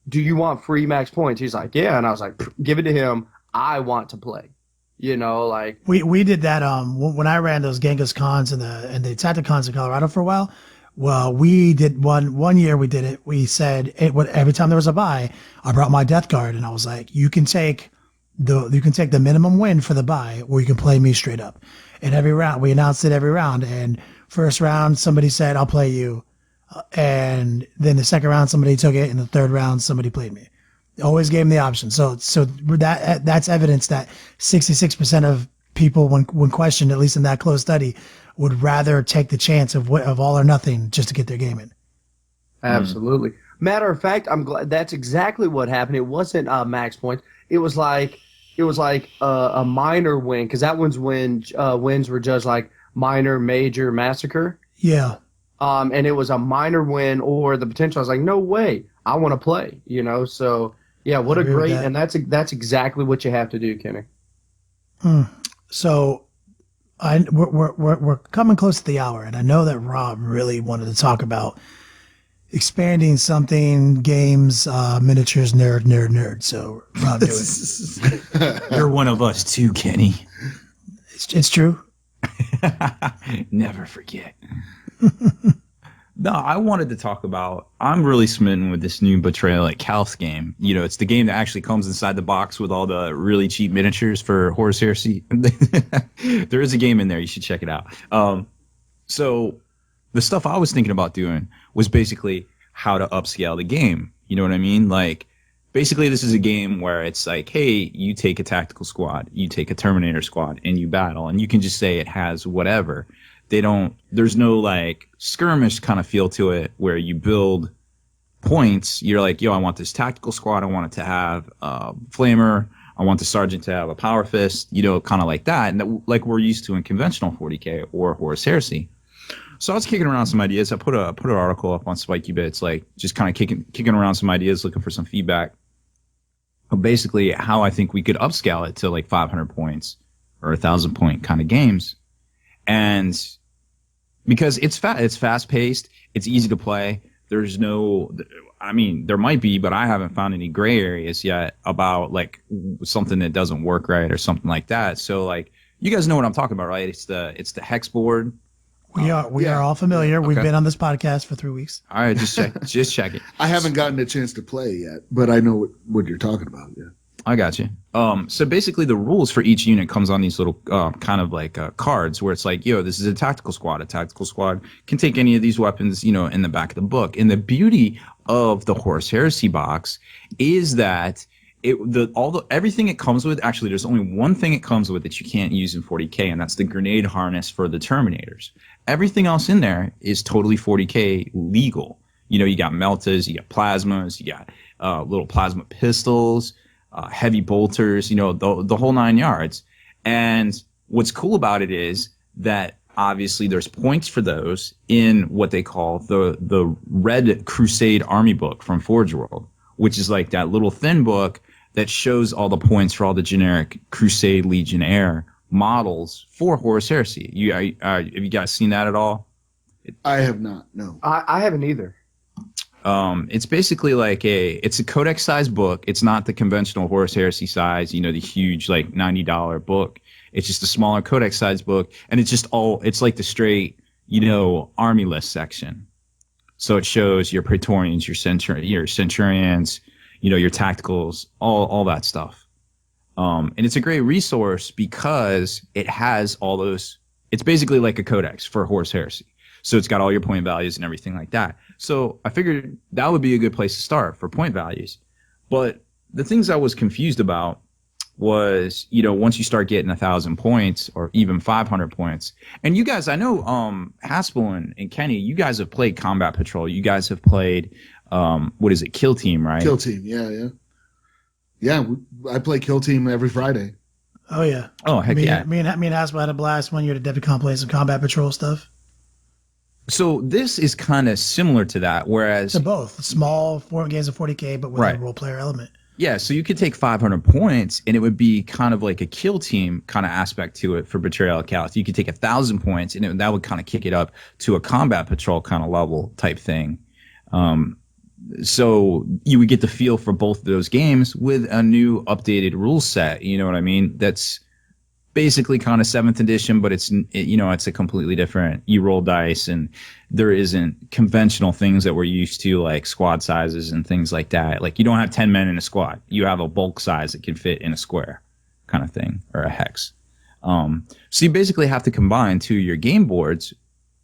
do you want free max points? He's like, yeah. And I was like, give it to him. I want to play. You know, like we did that when I ran those Genghis Khans and the Tacticons in Colorado for a while. Well, we did one year. We did it. We said every time there was a buy, I brought my Death Guard, and I was like, you can take the minimum win for the buy, or you can play me straight up. And every round, we announced it every round. And first round, somebody said, I'll play you. And then the second round, somebody took it. And the third round, somebody played me. Always gave them the option. So that's evidence that 66% of people, when questioned, at least in that closed study, would rather take the chance of all or nothing just to get their game in. Absolutely. Matter of fact, I'm glad that's exactly what happened. It wasn't max points. It was like a minor win, because that one's when wins were judged like minor, major, massacre. Yeah. And it was a minor win or the potential. I was like, no way, I want to play. You know, so yeah, what a great, and that's exactly what you have to do, Kenny. So we're coming close to the hour, and I know that Rob really wanted to talk about expanding something, games, miniatures, nerd. So Rob, do it. You're one of us too, Kenny. It's true. Never forget. No, I wanted to talk about, I'm really smitten with this new Betrayal at Calth game. You know, it's the game that actually comes inside the box with all the really cheap miniatures for Horus Heresy. There is a game in there. You should check it out. So the stuff I was thinking about doing was basically how to upscale the game. You know what I mean? Like, basically this is a game where it's like, hey, you take a tactical squad, you take a Terminator squad, and you battle. And you can just say it has whatever. There's no like skirmish kind of feel to it where you build points. You're like, yo, I want this tactical squad. I want it to have a flamer. I want the sergeant to have a power fist, you know, kind of like that. And that, like we're used to in conventional 40k or Horus Heresy. So I was kicking around some ideas. I put an article up on Spikey Bits, like just kind of kicking around some ideas, looking for some feedback. But basically how I think we could upscale it to like 500 points or 1,000 point kind of games. And because it's fast paced, it's easy to play. There's no, I mean, there might be, but I haven't found any gray areas yet about like something that doesn't work right or something like that. So like, you guys know what I'm talking about, right? It's the hex board. We are all familiar. Okay. We've been on this podcast for 3 weeks. All right, just check it. I haven't gotten a chance to play yet, but I know what you're talking about. Yeah. I got you. So basically the rules for each unit comes on these little kind of like cards where it's like, yo, this is a tactical squad. A tactical squad can take any of these weapons, you know, in the back of the book. And the beauty of the Horus Heresy box is that everything it comes with, actually there's only one thing it comes with that you can't use in 40k, and that's the grenade harness for the Terminators. Everything else in there is totally 40k legal. You know, you got meltas, you got plasmas, you got little plasma pistols, heavy bolters, you know, the whole 9 yards. And what's cool about it is that obviously there's points for those in what they call the Red Crusade Army book from Forge World, which is like that little thin book that shows all the points for all the generic Crusade Legionnaire models for Horus Heresy. Have you guys seen that at all? I have not. No, I haven't either. It's basically like it's a codex size book. It's not the conventional Horus Heresy size, you know, the huge like $90 book. It's just a smaller codex size book, and it's like the straight, you know, army list section. So it shows your Praetorians, your Centurions, you know, your tacticals, all that stuff. And it's a great resource because it has all those It's basically like a codex for Horse Heresy. So it's got all your point values and everything like that. So I figured that would be a good place to start for point values. But the things I was confused about was, once you start getting 1,000 points or even 500 points, and you guys, I know, Haspel and Kenny, you guys have played Combat Patrol. You guys have played, what is it, Kill Team, right? Kill Team, yeah. Yeah, I play Kill Team every Friday. Oh yeah. Oh heck yeah. Me and Haspel had a blast one year to Devicon play some Combat Patrol stuff. So this is kind of similar to that, whereas they're both small games of 40k, but with a role player element. Yeah, so you could take 500 points, and it would be kind of like a Kill Team kind of aspect to it for Betrayal Calth. You could take 1,000 points, and that would kind of kick it up to a Combat Patrol kind of level type thing. So you would get the feel for both of those games with a new updated rule set. You know what I mean? That's basically kind of 7th edition, but it's a completely different. You roll dice, and there isn't conventional things that we're used to, like squad sizes and things like that. Like you don't have 10 men in a squad. You have a bulk size that can fit in a square kind of thing, or a hex. So you basically have to combine 2 of your game boards,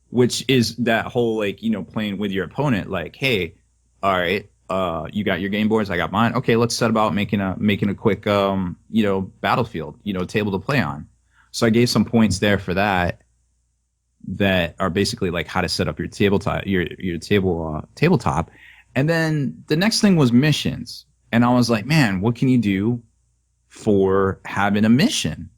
which is that whole, like, playing with your opponent, like, hey, all right, you got your game boards, I got mine. Okay, let's set about making a quick battlefield, table to play on. So I gave some points there for that are basically like how to set up your tabletop, your tabletop. And then the next thing was missions. And I was like, man, what can you do for having a mission?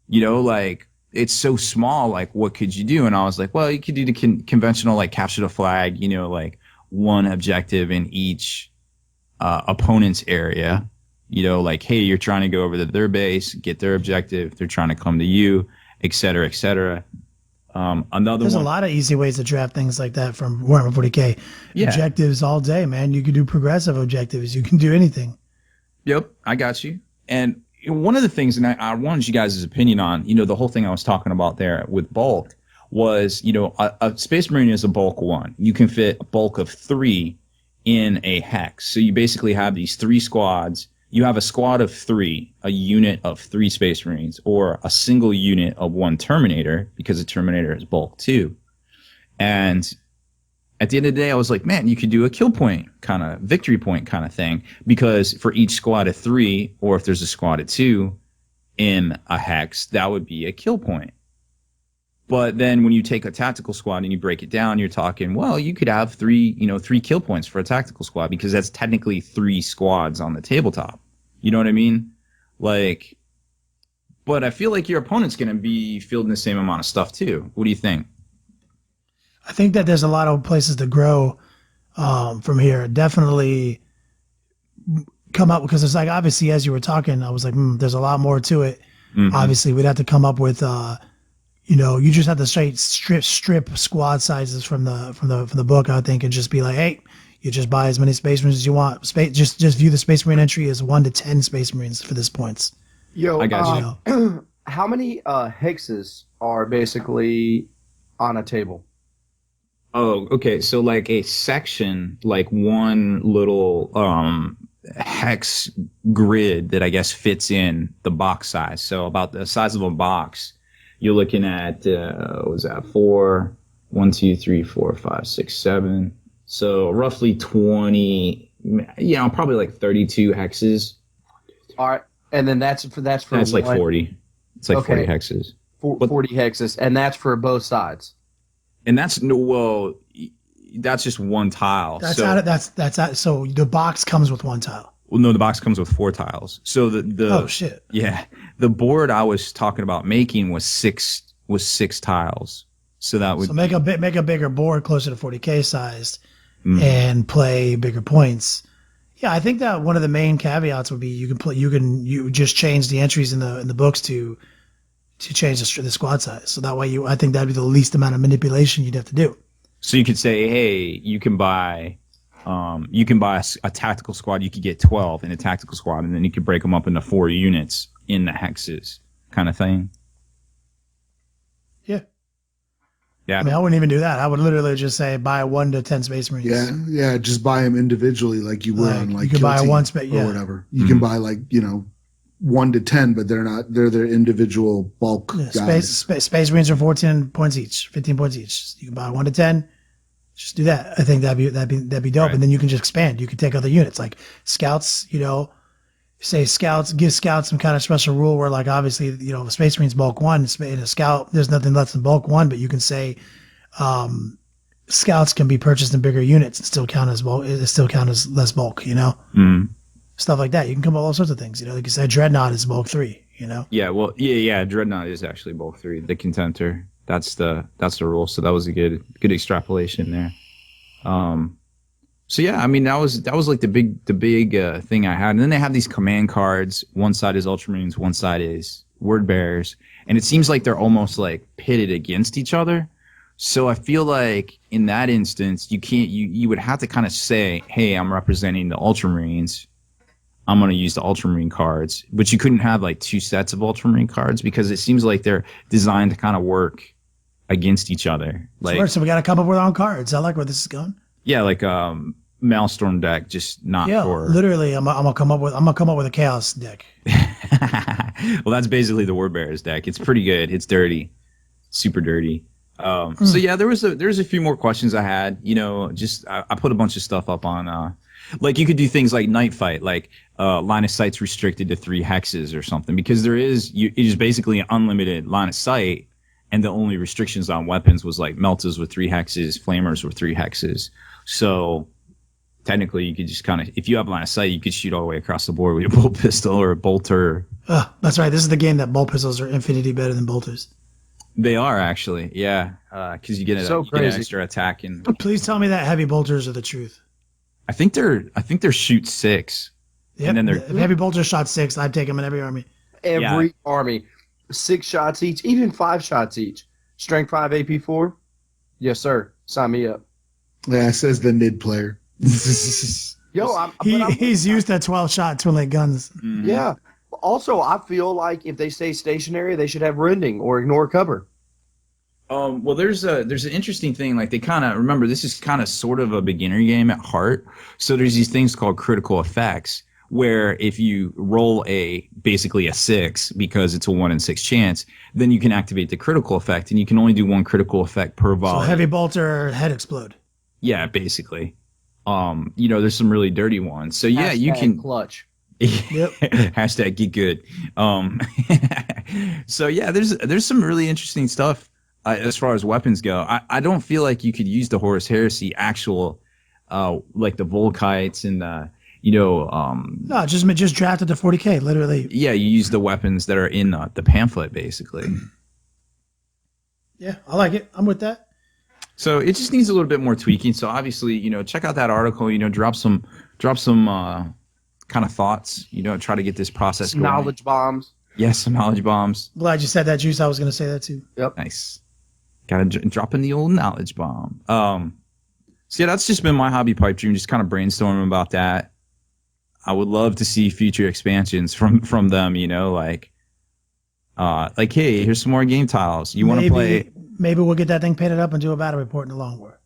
Like it's so small, like what could you do? And I was like, well, you could do the conventional, like capture the flag, like one objective in each opponent's area. Like, hey, you're trying to go over to their base, get their objective, they're trying to come to you, et cetera, et cetera. There's a lot of easy ways to draft things like that from Warhammer 40k. Yeah. Objectives all day, man. You can do progressive objectives. You can do anything. Yep, I got you. And one of the things, and I wanted you guys' opinion on, the whole thing I was talking about there with bulk was, a Space Marine is a bulk 1. You can fit a bulk of 3 in a hex. So you basically have these 3 squads. You have a squad of 3, a unit of 3 Space Marines, or a single unit of 1 Terminator, because a Terminator is bulk 2. And at the end of the day, I was like, man, you could do a kill point kind of, victory point kind of thing, because for each squad of 3, or if there's a squad of 2 in a hex, that would be a kill point. But then when you take a tactical squad and you break it down, you're talking, well, you could have 3 kill points for a tactical squad, because that's technically 3 squads on the tabletop. You know what I mean? Like, but I feel like your opponent's going to be fielding the same amount of stuff too. What do you think? I think that there's a lot of places to grow from here. Definitely come up, because it's like, obviously, as you were talking, I was like, there's a lot more to it. Mm-hmm. Obviously, we'd have to come up with you just have to strip squad sizes from the book, I think, and just be like, hey, you just buy as many Space Marines as you want. Just view the Space Marine entry as 1 to 10 Space Marines for this points. I got you. How many hexes are basically on a table? Oh, okay. So like a section, like one little hex grid that I guess fits in the box size. So about the size of a box. You're looking at, what was that, 4, 1, 2, 3, 4, 5, 6, 7. So roughly 20, probably like 32 hexes. All right. And then that's like 40. It's like 40 hexes. 40 hexes. And that's for both sides. And that's just one tile. So the box comes with 1 tile. Well, no, the box comes with 4 tiles. So oh shit. Yeah, the board I was talking about making was 6 tiles. So that would make a bigger board closer to 40k sized, and play bigger points. Yeah, I think that one of the main caveats would be you just change the entries in the books to change the squad size. So that way I think that'd be the least amount of manipulation you'd have to do. So you could say, hey, you can buy a tactical squad. You could get 12 in a tactical squad, and then you could break them up into 4 units in the hexes, kind of thing. Yeah. Yeah. I mean, I wouldn't even do that. I would literally just say buy 1 to 10 Space Marines. Yeah. Just buy them individually, like you would on like you can buy one space, or whatever. You can buy like 1 to 10, but they're not. They're their individual bulk guys. Space Marines are 14 points each, 15 points each. You can buy 1 to 10. Just do that. I think that'd be dope. Right. And then you can just expand. You can take other units like scouts. Say scouts, give scouts some kind of special rule where, like, obviously, the Space Marines bulk 1, in a scout, there's nothing less than bulk 1, but you can say scouts can be purchased in bigger units and still count as bulk. It still count as less bulk. Stuff like that. You can come up with all sorts of things. You can say Dreadnought is bulk 3. Yeah. Well, yeah. Dreadnought is actually bulk 3. The Contenter. That's the rule. So that was a good extrapolation there. So yeah, I mean that was like the big thing I had. And then they have these command cards. One side is Ultramarines, one side is Word Bearers, and it seems like they're almost like pitted against each other. So I feel like in that instance, you would have to kind of say, hey, I'm representing the Ultramarines. I'm going to use the Ultramarine cards, but you couldn't have like 2 sets of Ultramarine cards because it seems like they're designed to kind of work against each other. Like, so we got to come up with our own cards. I like where this is going. Yeah, like Maelstrom deck, just not for. Literally, I'm gonna come up with a Chaos deck. Well, that's basically the Word Bearers deck. It's pretty good. It's dirty, super dirty. So yeah, there's a few more questions I had. I put a bunch of stuff up on. Like you could do things like Night Fight, like line of sight's restricted to 3 hexes or something, because it is basically an unlimited line of sight, and the only restrictions on weapons was like Meltas with 3 hexes, Flamers with 3 hexes. So technically, you could just kind of, if you have line of sight, you could shoot all the way across the board with a bolt pistol or a bolter. That's right. This is the game that bolt pistols are infinity better than bolters. They are actually, yeah, because you get an extra attack. And please tell me that heavy bolters are the truth. I think they're shoot 6. Yep. And then if heavy bolters shot 6, I'd take them in every army. Every army, 6 shots each, even 5 shots each. Strength 5, AP 4. Yes, sir. Sign me up. Yeah, says the NID player. He's used to 12-shot twin-leg guns. Mm-hmm. Yeah. Also, I feel like if they stay stationary, they should have rending or ignore cover. Well, there's an interesting thing. Like, they kind of, remember, this is kind of sort of a beginner game at heart. So there's these things called critical effects, where if you roll basically a 6 because it's a 1 in 6 chance, then you can activate the critical effect, and you can only do 1 critical effect per volley. So heavy bolter, head explode. Yeah, basically. There's some really dirty ones. So yeah, you can clutch. Yep. Hashtag get good. So yeah, there's some really interesting stuff as far as weapons go. I don't feel like you could use the Horus Heresy actual, like the Volkites and the, no, just drafted the 40k, literally. Yeah, you use the weapons that are in the pamphlet, basically. Yeah, I like it. I'm with that. So it just needs a little bit more tweaking. So obviously, check out that article. Drop some kind of thoughts. Try to get this process going. Knowledge bombs. Yes, some knowledge bombs. Glad you said that, Juice. I was going to say that too. Yep. Nice. Got to drop in the old knowledge bomb. So yeah, that's just been my hobby pipe dream. Just kind of brainstorming about that. I would love to see future expansions from them. Like, hey, here's some more game tiles. You want to play? Maybe we'll get that thing painted up and do a battle report in the Long War.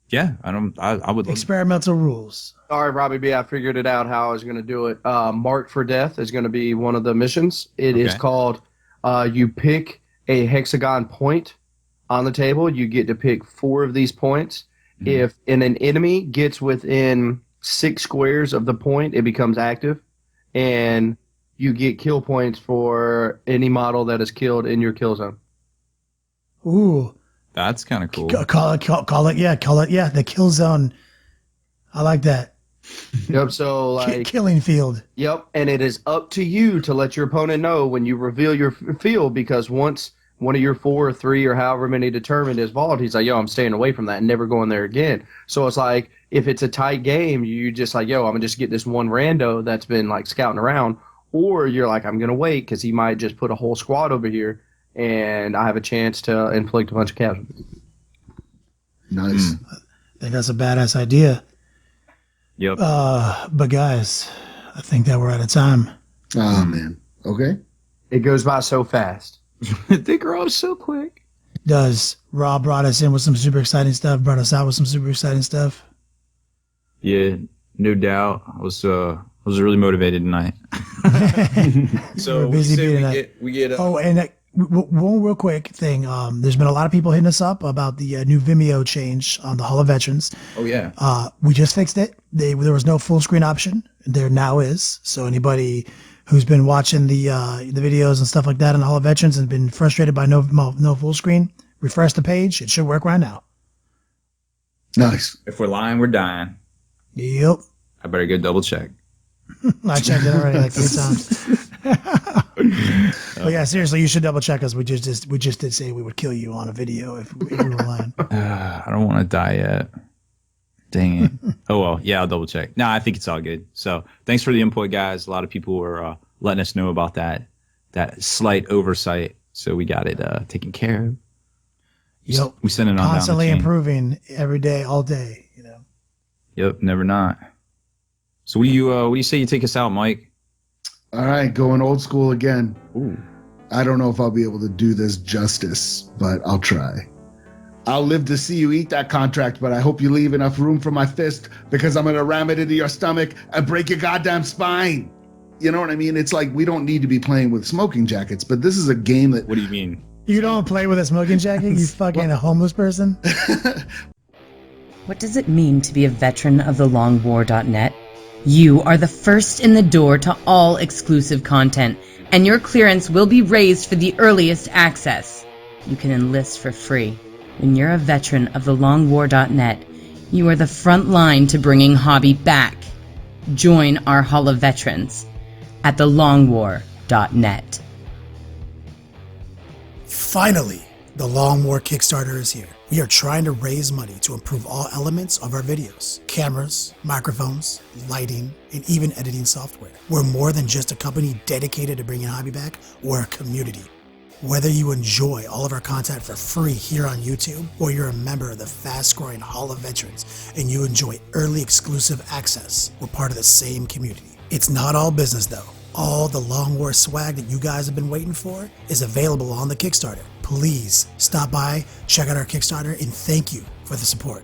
Yeah, I would. Experimental rules. All right, Robbie B, I figured it out how I was going to do it. Mark for Death is going to be one of the missions. It is called, you pick a hexagon point on the table. You get to pick 4 of these points. Mm-hmm. If an enemy gets within 6 squares of the point, it becomes active. And you get kill points for any model that is killed in your kill zone. Ooh. That's kind of cool. Call it, the kill zone. I like that. Yep, so like... Killing field. Yep, and it is up to you to let your opponent know when you reveal your field, because once one of your 4 or 3 or however many determined is vault, he's like, I'm staying away from that and never going there again. So it's like, if it's a tight game, you just like, I'm going to just get this one rando that's been like scouting around, or you're like, I'm going to wait because he might just put a whole squad over here and I have a chance to inflict a bunch of casualties. Nice. I think that's a badass idea. Yep. But guys, I think that we're out of time. Oh, man. Okay. It goes by so fast. They grow up so quick. Rob brought us in with some super exciting stuff, brought us out with some super exciting stuff. Yeah, no doubt. I was was really motivated tonight. So We're busy beating that. we get. Oh, and one real quick thing. There's been a lot of people hitting us up about the new Vimeo change on the Hall of Veterans. Oh yeah. We just fixed it. There was no full screen option. There now is. So anybody who's been watching the videos and stuff like that on the Hall of Veterans and been frustrated by no full screen, refresh the page. It should work right now. Nice. If we're lying, we're dying. Yep. I better go double check. I checked it already like 3 times. But yeah, seriously, you should double check us. We just did say we would kill you on a video if we were lying. I don't want to die yet. Dang it. Oh well, yeah, I'll double check. No, I think it's all good. So thanks for the input, guys. A lot of people were letting us know about that slight oversight. So we got it taken care of. Yep. We sent it on constantly down the chain. improving every day, all day. You know. Yep, never not. So what do you say you take us out, Mike? All right, going old school again. Ooh. I don't know if I'll be able to do this justice, but I'll try. I'll live to see you eat that contract, but I hope you leave enough room for my fist because I'm going to ram it into your stomach and break your goddamn spine. You know what I mean? It's like we don't need to be playing with smoking jackets, but this is a game that... What do you mean? You don't play with a smoking jacket, you fucking a homeless person? What does it mean to be a veteran of the longwar.net? You are the first in the door to all exclusive content, and your clearance will be raised for the earliest access. You can enlist for free. When you're a veteran of the longwar.net, you are the front line to bringing hobby back. Join our Hall of Veterans at thelongwar.net. Finally, the Long War Kickstarter is here. We are trying to raise money to improve all elements of our videos. Cameras, microphones, lighting, and even editing software. We're more than just a company dedicated to bringing hobby back. We're a community. Whether you enjoy all of our content for free here on YouTube, or you're a member of the fast-growing Hall of Veterans and you enjoy early exclusive access, we're part of the same community. It's not all business though. All the Long War swag that you guys have been waiting for is available on the Kickstarter. Please stop by, check out our Kickstarter, and thank you for the support.